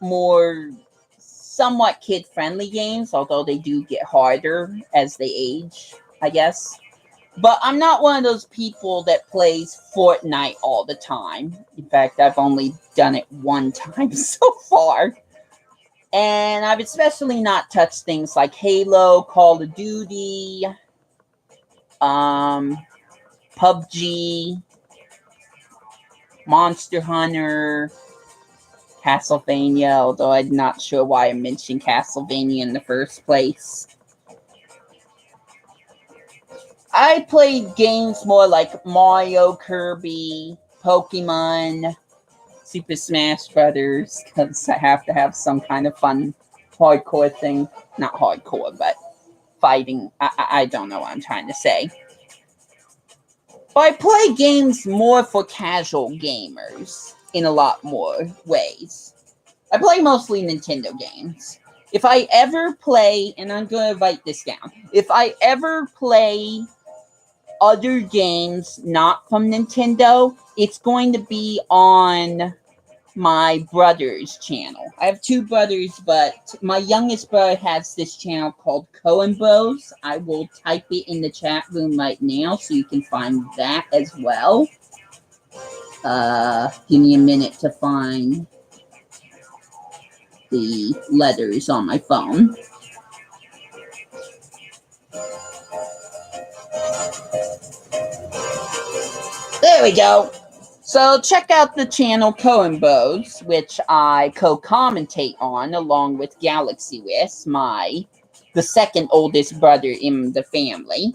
more somewhat kid-friendly games, although they do get harder as they age, I guess. But I'm not one of those people that plays Fortnite all the time. In fact, I've only done it one time so far. And I've especially not touched things like Halo, Call of Duty, PUBG, Monster Hunter, Castlevania, although I'm not sure why I mentioned Castlevania in the first place. I played games more like Mario, Kirby, Pokemon, Super Smash Brothers, because I have to have some kind of fun hardcore thing. Not hardcore, but fighting. I don't know what I'm trying to say. But I play games more for casual gamers in a lot more ways. I play mostly Nintendo games. If I ever play, and I'm going to write this down, if I ever play other games not from Nintendo, it's going to be on my brother's channel. I have two brothers, but my youngest brother has this channel called Cohen Bros. I will type it in the chat room right now so you can find that as well. Give me a minute to find the letters on my phone. There we go. So check out the channel Cohen Bros, which I co-commentate on along with Galaxy Wiss, the second oldest brother in the family.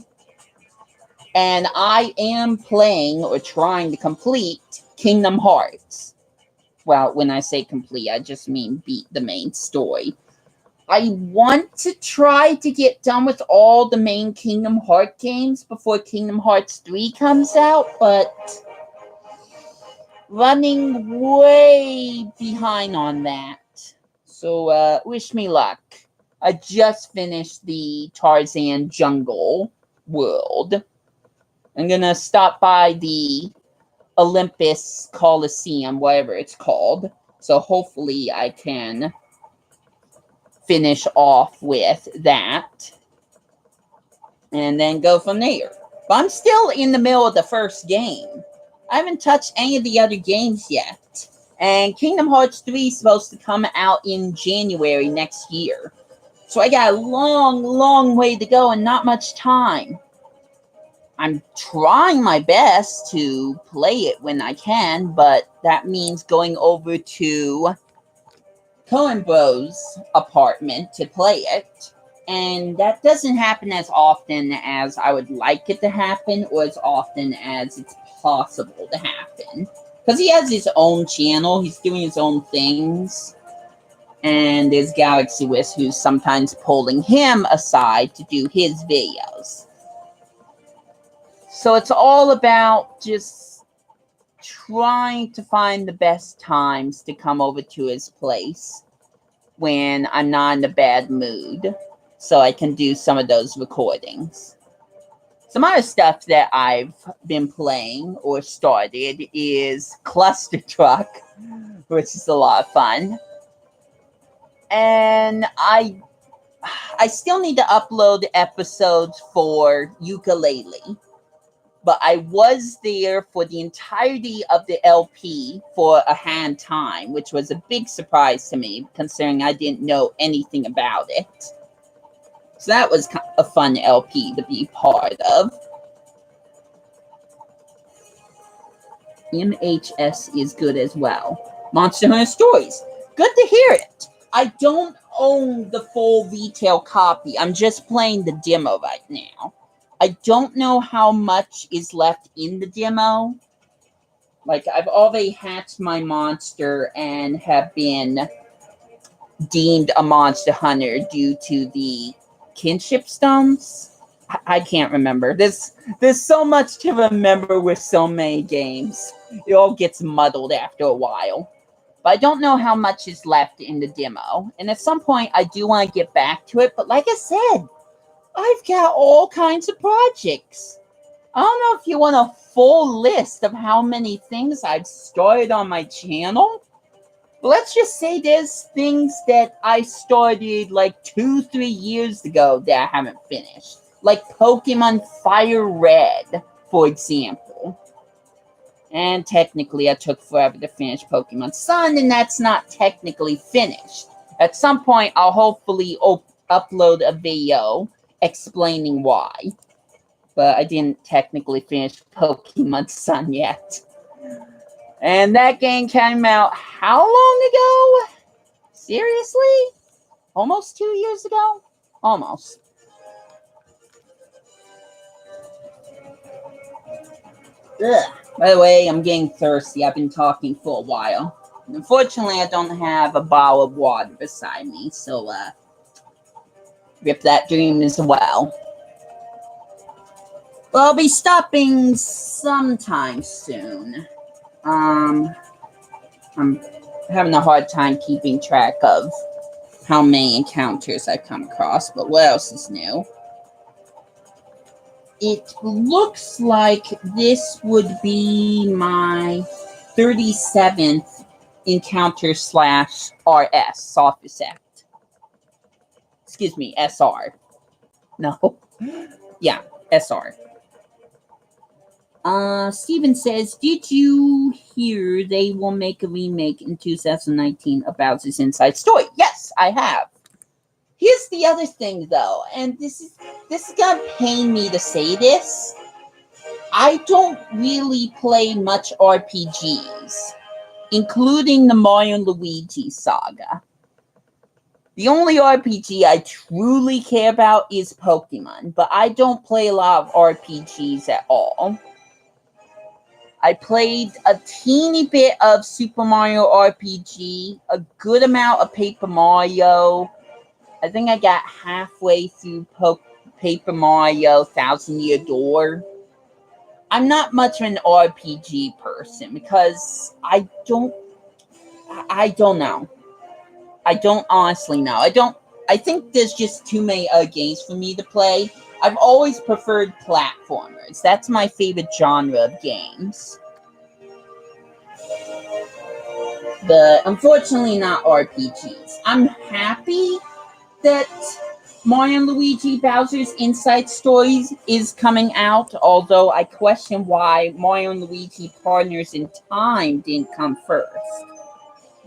And I am playing or trying to complete Kingdom Hearts. Well, when I say complete, I just mean beat the main story. I want to try to get done with all the main Kingdom Hearts games before Kingdom Hearts 3 comes out, but running way behind on that. So, wish me luck. I just finished the Tarzan Jungle World. I'm gonna stop by the Olympus Coliseum, whatever it's called. So hopefully I can finish off with that. And then go from there. But I'm still in the middle of the first game. I haven't touched any of the other games yet. And Kingdom Hearts 3 is supposed to come out in January next year. So I got a long, long way to go and not much time. I'm trying my best to play it when I can, but that means going over to Cohen Bros' apartment to play it. And that doesn't happen as often as I would like it to happen, or as often as it's possible to happen. Because he has his own channel, he's doing his own things. And there's Galaxy Wiss, who's sometimes pulling him aside to do his videos. So it's all about just trying to find the best times to come over to his place when I'm not in a bad mood, so I can do some of those recordings. Some other stuff that I've been playing or started is Cluster Truck, which is a lot of fun. And I still need to upload episodes for Ukulele. But I was there for the entirety of the LP for a hand time, which was a big surprise to me, considering I didn't know anything about it. So that was a fun LP to be part of. MHS is good as well. Monster Hunter Stories. Good to hear it. I don't own the full retail copy. I'm just playing the demo right now. I don't know how much is left in the demo. Like, I've already hatched my monster and have been deemed a monster hunter due to the kinship stones. I can't remember. There's so much to remember with so many games. It all gets muddled after a while. But I don't know how much is left in the demo. And at some point, I do want to get back to it. But like I said, I've got all kinds of projects. I don't know if you want a full list of how many things I've started on my channel. But let's just say there's things that I started like 2-3 years ago that I haven't finished. Like Pokemon Fire Red, for example. And technically I took forever to finish Pokemon Sun, and that's not technically finished. At some point I'll hopefully upload a video explaining why. But I didn't technically finish Pokemon Sun yet. And that game came out how long ago? Seriously? Almost 2 years ago? Almost. Ugh. By the way, I'm getting thirsty. I've been talking for a while. Unfortunately, I don't have a bottle of water beside me, so rip that dream as well. Well, I'll be stopping sometime soon. I'm having a hard time keeping track of how many encounters I've come across, but what else is new? It looks like this would be my 37th encounter / RS, soft effect. Excuse me, SR. No. Yeah, SR. Steven says, did you hear they will make a remake in 2019 of Bowser's Inside Story? Yes, I have. Here's the other thing, though, and this is gonna pain me to say this. I don't really play much RPGs, including the Mario and Luigi saga. The only RPG I truly care about is Pokemon, but I don't play a lot of RPGs at all. I played a teeny bit of Super Mario RPG, a good amount of Paper Mario. I think I got halfway through Paper Mario Thousand Year Door. I'm not much of an RPG person because I don't know. I don't honestly know. I think there's just too many other games for me to play. I've always preferred platformers. That's my favorite genre of games. But unfortunately not RPGs. I'm happy that Mario and Luigi Bowser's Inside Stories is coming out, although I question why Mario and Luigi Partners in Time didn't come first.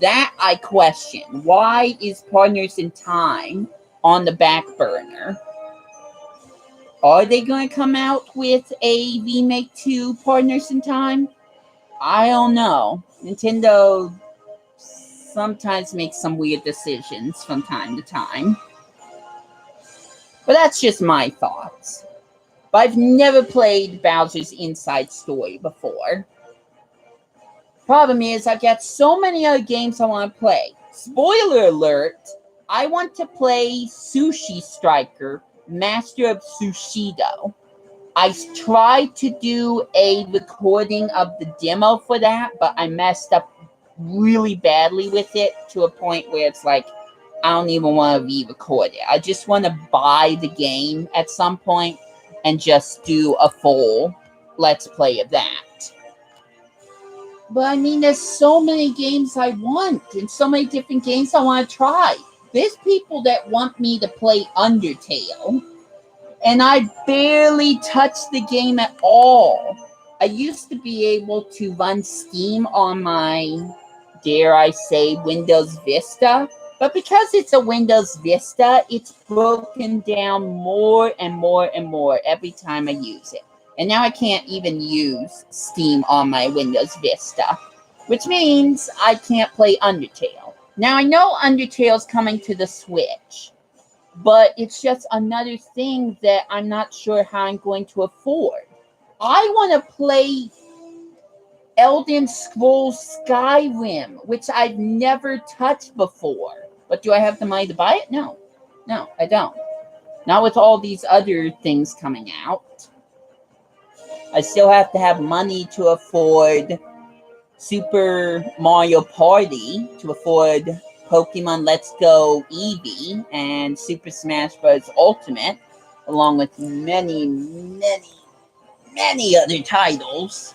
That I question. Why is Partners in Time on the back burner? Are they going to come out with a remake to Partners in Time? I don't know. Nintendo sometimes makes some weird decisions from time to time. But that's just my thoughts. But I've never played Bowser's Inside Story before. Problem is, I've got so many other games I want to play. Spoiler alert, I want to play Sushi Striker, Master of Sushido. I tried to do a recording of the demo for that, but I messed up really badly with it to a point where it's like, I don't even want to re-record it. I just want to buy the game at some point and just do a full Let's Play of that. But I mean, there's so many games I want and so many different games I want to try. There's people that want me to play Undertale, and I barely touch the game at all. I used to be able to run Steam on my, dare I say, Windows Vista, but because it's a Windows Vista, it's broken down more and more and more every time I use it. And now I can't even use Steam on my Windows Vista, which means I can't play Undertale. Now, I know Undertale's coming to the Switch, but it's just another thing that I'm not sure how I'm going to afford. I want to play Elden Scrolls Skyrim, which I've never touched before. But do I have the money to buy it? No, I don't. Not with all these other things coming out. I still have to have money to afford Super Mario Party, to afford Pokemon Let's Go Eevee, and Super Smash Bros. Ultimate, along with many, many, many other titles.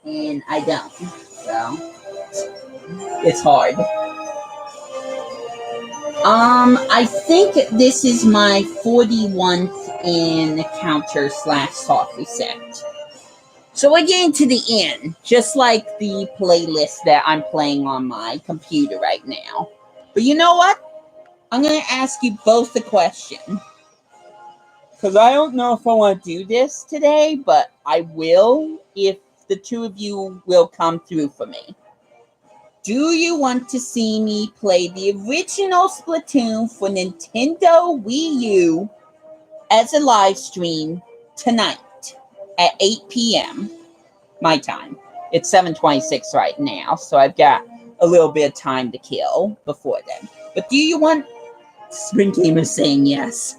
And I don't. So, it's hard. I think this is my 41th encounter / soft reset. So we're getting to the end, just like the playlist that I'm playing on my computer right now. But you know what? I'm going to ask you both a question. Because I don't know if I want to do this today, but I will if the two of you will come through for me. Do you want to see me play the original Splatoon for Nintendo Wii U as a live stream tonight at 8 p.m. my time? It's 7:26 right now, so I've got a little bit of time to kill before then. But do you want Spring Gamer's saying yes.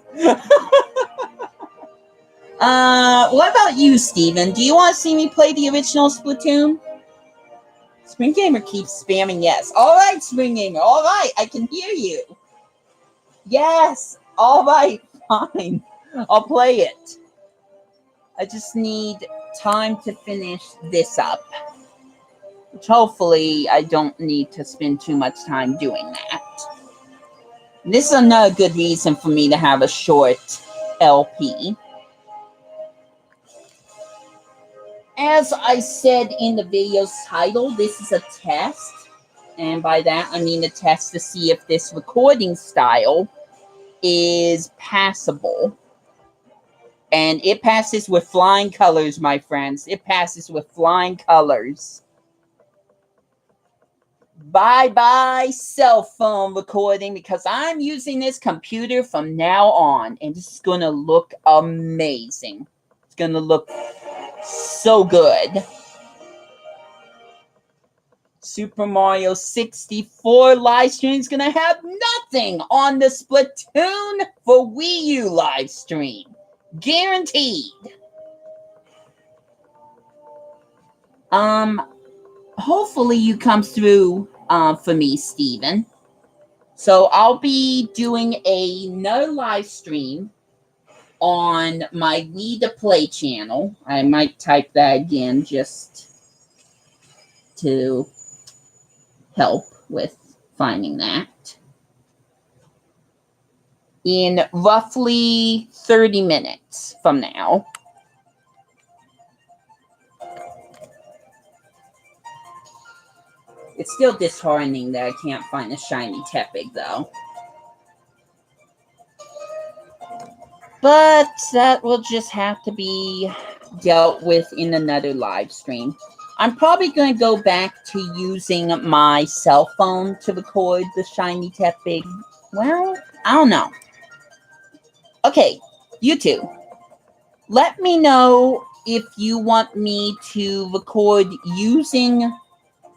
What about you, Steven? Do you want to see me play the original Splatoon? Spring Gamer keeps spamming yes. Alright, Spring Gamer, alright, I can hear you. Yes, alright, fine. I'll play it. I just need time to finish this up. Which hopefully I don't need to spend too much time doing that. This is another good reason for me to have a short LP. As I said in the video's title, this is a test. And by that, I mean a test to see if this recording style is passable. And it passes with flying colors, my friends. It passes with flying colors. Bye-bye cell phone recording, because I'm using this computer from now on. And this is going to look amazing. It's going to look so good. Super Mario 64 live stream is going to have nothing on the Splatoon for Wii U live stream. Guaranteed. Hopefully you come through for me, Steven. So I'll be doing another live stream on my Wii to Play channel. I might type that again just to help with finding that. In roughly 30 minutes from now. It's still disheartening that I can't find a shiny Tepig, though. But that will just have to be dealt with in another live stream. I'm probably going to go back to using my cell phone to record the shiny Tepig. Well, I don't know. Okay, you two. Let me know if you want me to record using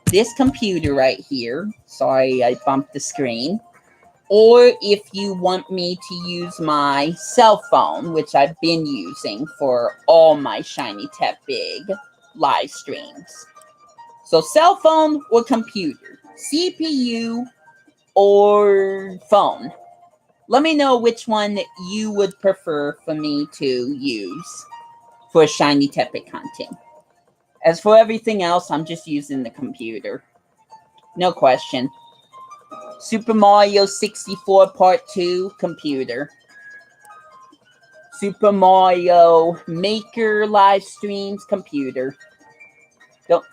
this computer right here. Sorry, I bumped the screen. Or if you want me to use my cell phone, which I've been using for all my shiny Tepig live streams. So cell phone or computer, CPU or phone. Let me know which one you would prefer for me to use for shiny Tepig hunting. As for everything else, I'm just using the computer. No question. Super Mario 64 Part 2, computer. Super Mario Maker live streams, computer.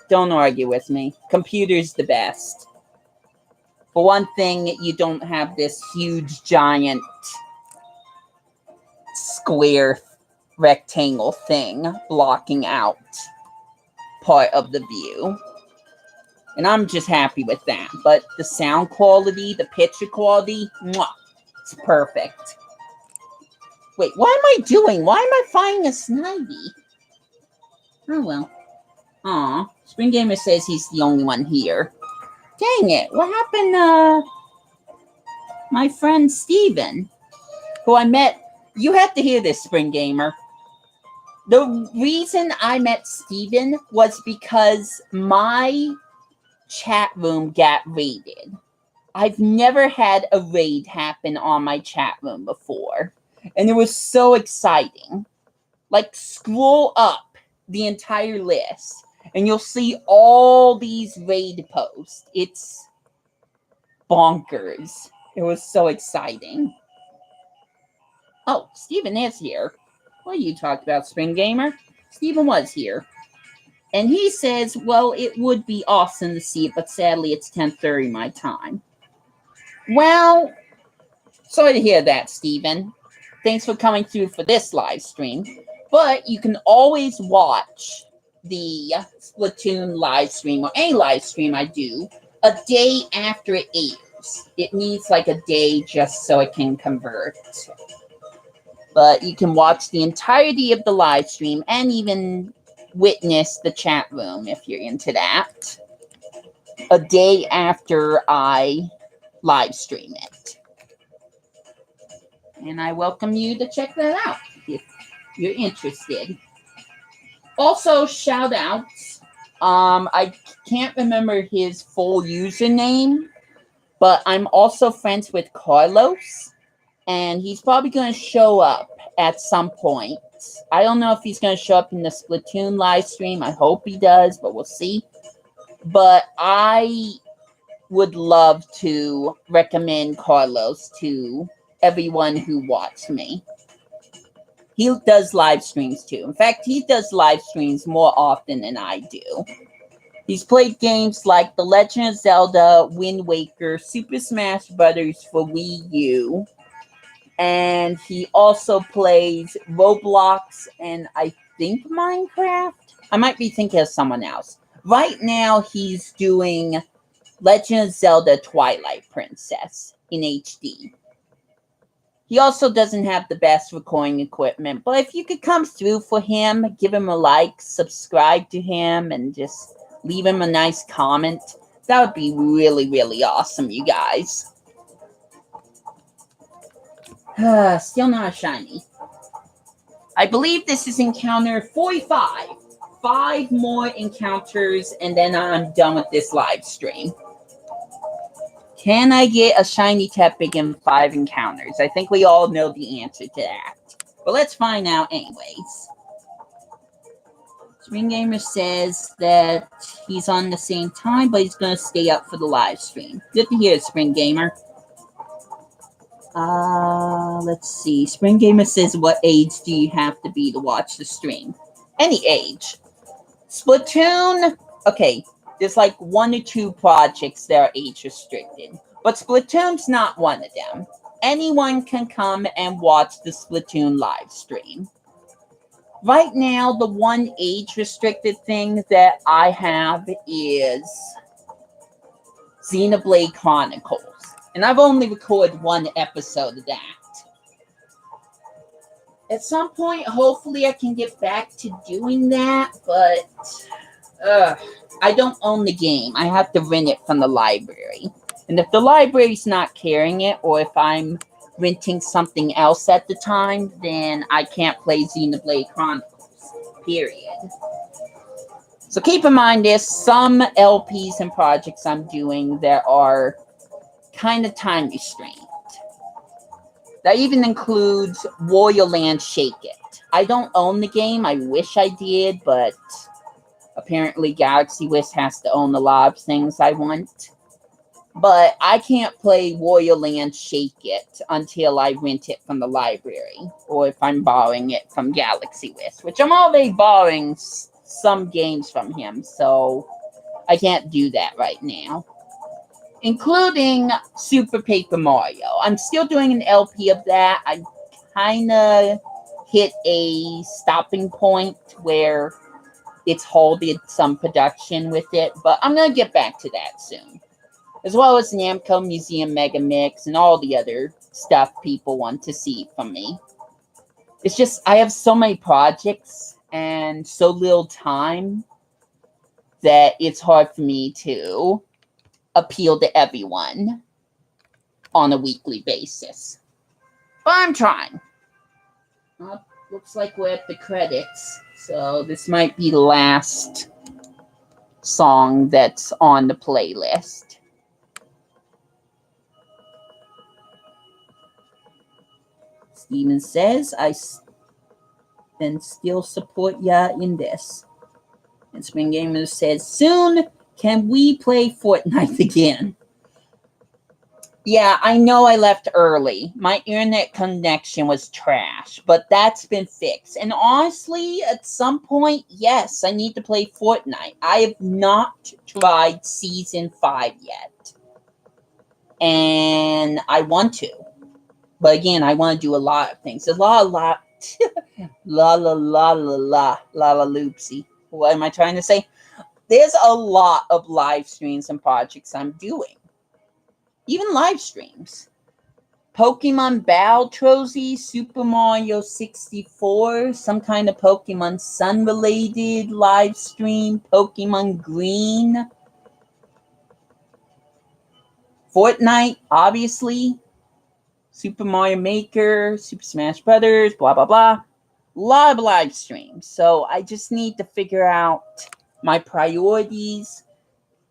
Don't argue with me. Computer's the best. For one thing, you don't have this huge, giant, square, rectangle thing blocking out part of the view. And I'm just happy with that. But the sound quality, the picture quality, mwah, it's perfect. Wait, what am I doing? Why am I finding a Snivy? Oh, well. Aw, Spring Gamer says he's the only one here. Dang it, what happened to my friend Steven, who I met? You have to hear this, Spring Gamer. The reason I met Steven was because my chat room got raided. I've never had a raid happen on my chat room before. And it was so exciting. Like, scroll up the entire list and you'll see all these raid posts. It's bonkers. It was so exciting. Oh, Steven is here. What are you talking about, Spring Gamer? Steven was here. And he says, well, it would be awesome to see it, but sadly it's 10:30 my time. Well, sorry to hear that, Steven. Thanks for coming through for this live stream. But you can always watch the Splatoon live stream, or any live stream I do, a day after it airs. It needs like a day just so it can convert. But you can watch the entirety of the live stream and even witness the chat room if you're into that a day after I live stream it. And I welcome you to check that out if you're interested. Also, shout outs. I can't remember his full username, but I'm also friends with Carlos, and he's probably going to show up at some point. I don't know if he's going to show up in the Splatoon live stream. I hope he does, but we'll see. But I would love to recommend Carlos to everyone who watches me. He does live streams too. In fact, he does live streams more often than I do. He's played games like The Legend of Zelda, Wind Waker, Super Smash Bros. For Wii U, and he also plays Roblox and I think Minecraft. I might be thinking of someone else. Right now, he's doing Legend of Zelda Twilight Princess in HD. He also doesn't have the best recording equipment, but if you could come through for him, give him a like, subscribe to him, and just leave him a nice comment, that would be really, really awesome, you guys. Still not shiny. I believe this is encounter 45. 5 more encounters, and then I'm done with this live stream. Can I get a shiny Tepig in 5 encounters? I think we all know the answer to that. But let's find out anyways. Spring Gamer says that he's on the same time, but he's going to stay up for the live stream. Good to hear, Spring Gamer. Let's see. Spring Gamer says, what age do you have to be to watch the stream? Any age. Splatoon, okay, there's like 1 or 2 projects that are age restricted, but Splatoon's not one of them. Anyone can come and watch the Splatoon live stream. Right now, the one age restricted thing that I have is Xenoblade Chronicles, and I've only recorded 1 episode of that. At some point, hopefully I can get back to doing that, but I don't own the game. I have to rent it from the library. And if the library's not carrying it, or if I'm renting something else at the time, then I can't play Xenoblade Chronicles, period. So keep in mind, there's some LPs and projects I'm doing that are kind of time restrained. That even includes Royal Land Shake It. I don't own the game. I wish I did, but apparently Galaxy Wish has to own a lot of things I want. But I can't play Royal Land Shake It until I rent it from the library, or if I'm borrowing it from Galaxy Wish, which I'm already borrowing some games from him, so I can't do that right now. Including Super Paper Mario. I'm still doing an LP of that. I kind of hit a stopping point where it's halted some production with it, but I'm going to get back to that soon. As well as Namco Museum Mega Mix and all the other stuff people want to see from me. It's just, I have so many projects and so little time that it's hard for me to appeal to everyone on a weekly basis. But I'm trying. Well, looks like we're at the credits, so this might be the last song that's on the playlist. Steven says, I then still support ya in this. And Spring Gamer says, soon can we play Fortnite again? Yeah, I know I left early. My internet connection was trash, but that's been fixed. And honestly, at some point, yes, I need to play Fortnite. I have not tried Season 5 yet. And I want to. But again, I want to do a lot of things. La la loopsy. What am I trying to say? There's a lot of live streams and projects I'm doing. Even live streams. Pokemon Battle Trophy, Super Mario 64, some kind of Pokemon Sun related live stream, Pokemon Green, Fortnite, obviously. Super Mario Maker, Super Smash Brothers, blah, blah, blah. A lot of live streams. So I just need to figure out my priorities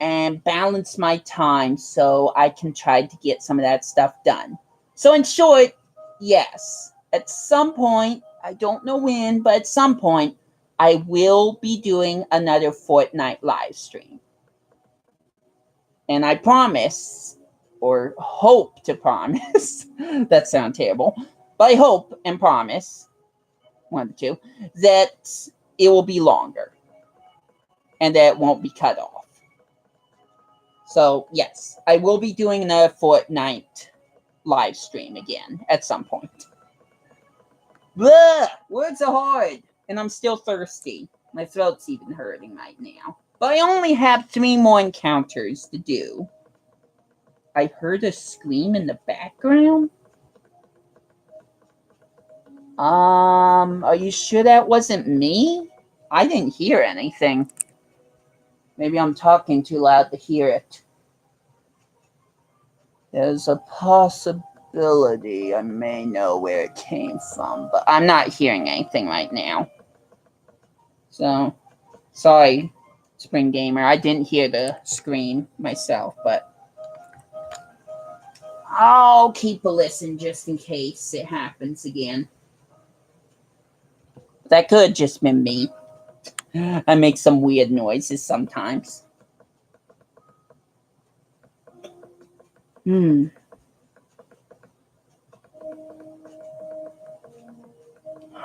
and balance my time so I can try to get some of that stuff done. So in short, yes, at some point, I don't know when, but at some point, I will be doing another Fortnite live stream. And I promise, or hope to promise, that sounds terrible, but I hope and promise, one of the two, that it will be longer and that it won't be cut off. So, yes, I will be doing another Fortnite live stream again at some point. Blah! Words are hard, and I'm still thirsty. My throat's even hurting right now. But I only have 3 more encounters to do. I heard a scream in the background? Are you sure that wasn't me? I didn't hear anything. Maybe I'm talking too loud to hear it. There's a possibility I may know where it came from, but I'm not hearing anything right now. So, sorry, Spring Gamer. I didn't hear the scream myself, but I'll keep a listen just in case it happens again. That could have just been me. I make some weird noises sometimes.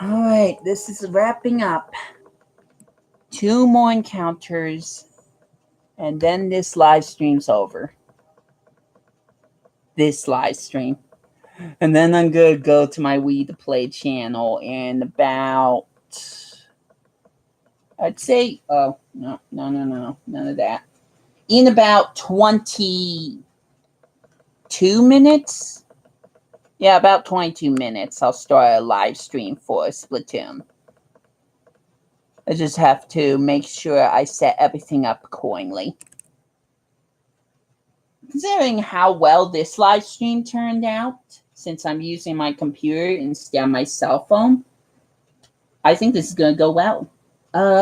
Alright, this is wrapping up. 2 more encounters, and then this live stream's over. This live stream. And then I'm going to go to my Wii to Play channel in about... I'd say... Oh, no. None of that. In about 22 minutes? Yeah, about 22 minutes, I'll start a live stream for Splatoon. I just have to make sure I set everything up accordingly. Considering how well this live stream turned out, since I'm using my computer instead of my cell phone, I think this is going to go well.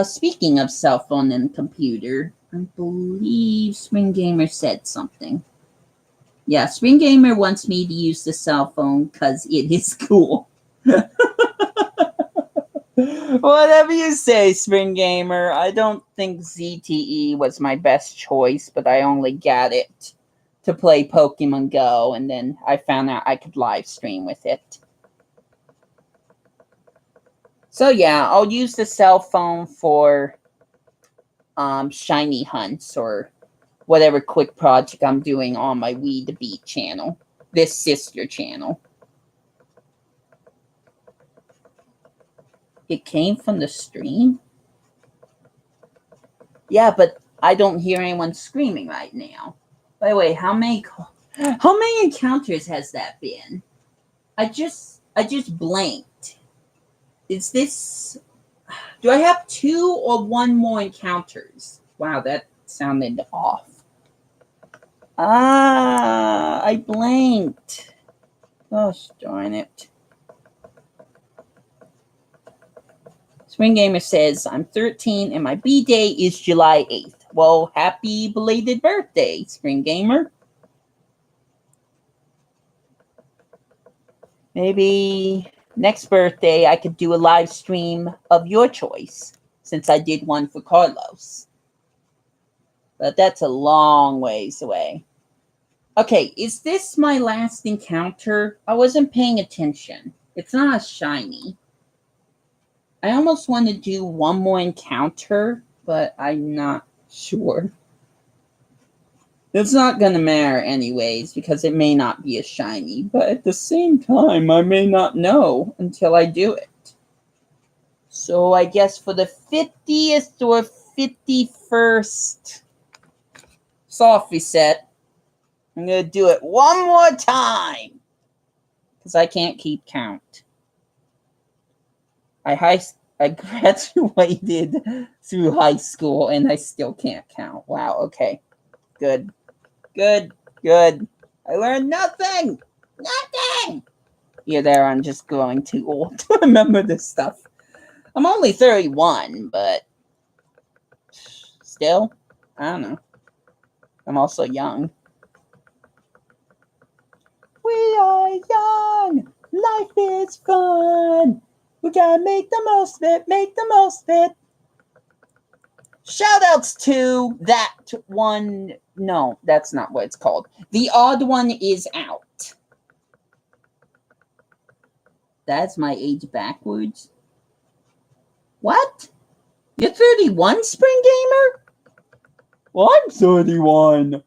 Speaking of cell phone and computer, I believe Spring Gamer said something. Yeah, Spring Gamer wants me to use the cell phone because it is cool. Whatever you say, Spring Gamer. I don't think ZTE was my best choice, but I only got it to play Pokemon Go, and then I found out I could live stream with it. So yeah, I'll use the cell phone for shiny hunts or whatever quick project I'm doing on my Wii to Beat channel. This sister channel. It came from the stream? Yeah, but I don't hear anyone screaming right now. By the way, how many encounters has that been? I just blanked. Is this... Do I have 2 or 1 more encounters? Wow, that sounded off. I blanked. Gosh darn it. Spring Gamer says, I'm 13 and my B-Day is July 8th. Well, happy belated birthday, Spring Gamer. Maybe next birthday I could do a live stream of your choice, since I did one for Carlos. But that's a long ways away. Okay, is this my last encounter? I wasn't paying attention. It's not a shiny. I almost want to do 1 more encounter, but I'm not sure. It's not going to matter anyways, because it may not be a shiny, but at the same time, I may not know until I do it. So I guess for the 50th or 51st soft reset, I'm going to do it 1 more time, because I can't keep count. I graduated through high school, and I still can't count. Wow, okay. Good. I learned nothing! Nothing! Either there, I'm just growing too old to remember this stuff. I'm only 31, but still, I don't know. I'm also young. We are young. Life is fun. We gotta make the most of it. Make the most of it. Shout outs to that one. No, that's not what it's called. The Odd One is Out. That's my age backwards. What? You're 31, Spring Gamer? Well, I'm 31.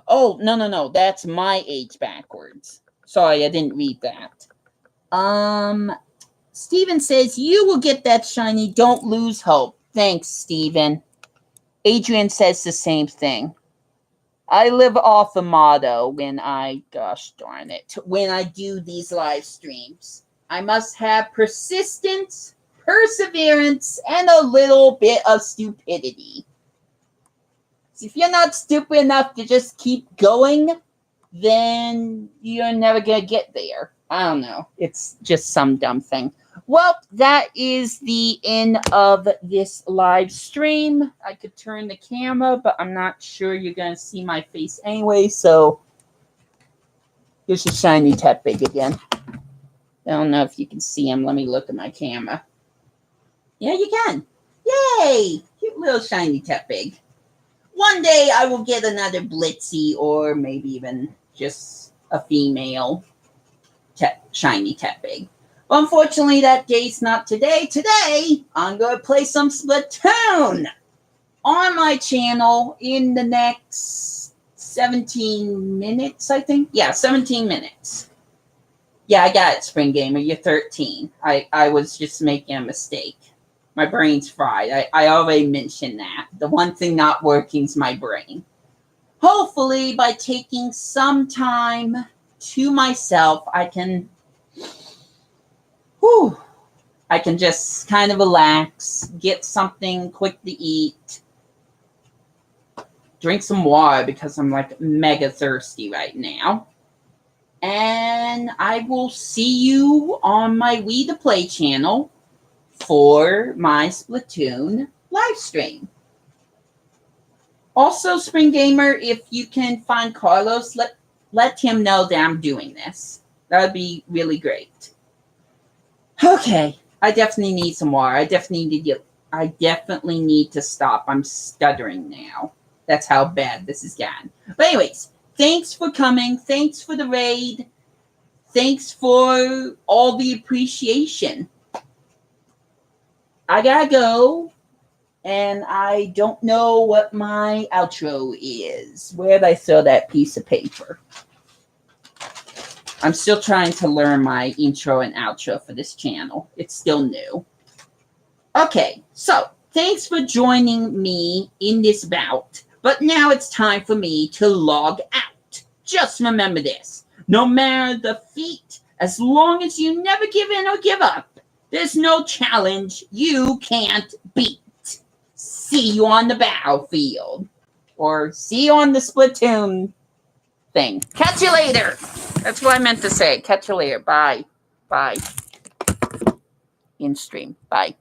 Oh, no. That's my age backwards. Sorry, I didn't read that. Steven says, you will get that shiny. Don't lose hope. Thanks, Steven. Adrian says the same thing. I live off a motto when I do these live streams. I must have persistence, perseverance, and a little bit of stupidity. So if you're not stupid enough to just keep going, then you're never going to get there. I don't know. It's just some dumb thing. Well, that is the end of this live stream. I could turn the camera, but I'm not sure you're going to see my face anyway, so here's the shiny Tepig again. I don't know if you can see him. Let me look at my camera. Yeah, you can. Yay! Cute little shiny Tepig. One day I will get another Blitzy or maybe even just a female shiny Tepig. But unfortunately, that day's not today. Today, I'm going to play some Splatoon on my channel in the next 17 minutes, I think. Yeah, 17 minutes. Yeah, I got it, Spring Gamer. You're 13. I was just making a mistake. My brain's fried. I already mentioned that. The one thing not working is my brain. Hopefully, by taking some time to myself, I can just kind of relax, get something quick to eat, drink some water because I'm like mega thirsty right now. And I will see you on my Wii to Play channel for my Splatoon live stream. Also, Spring Gamer, if you can find Carlos, let him know that I'm doing this. That would be really great. Okay, I definitely need some water. I definitely need to stop. I'm stuttering now. That's how bad this has gotten. But anyways, thanks for coming. Thanks for the raid. Thanks for all the appreciation. I gotta go. And I don't know what my outro is. Where'd I throw that piece of paper? I'm still trying to learn my intro and outro for this channel. It's still new. Okay, so thanks for joining me in this bout. But now it's time for me to log out. Just remember this. No matter the feat, as long as you never give in or give up, there's no challenge you can't beat. See you on the battlefield. Or see you on the Splatoon thing. Catch you later. That's what I meant to say. Catch you later. Bye. Bye. In stream. Bye.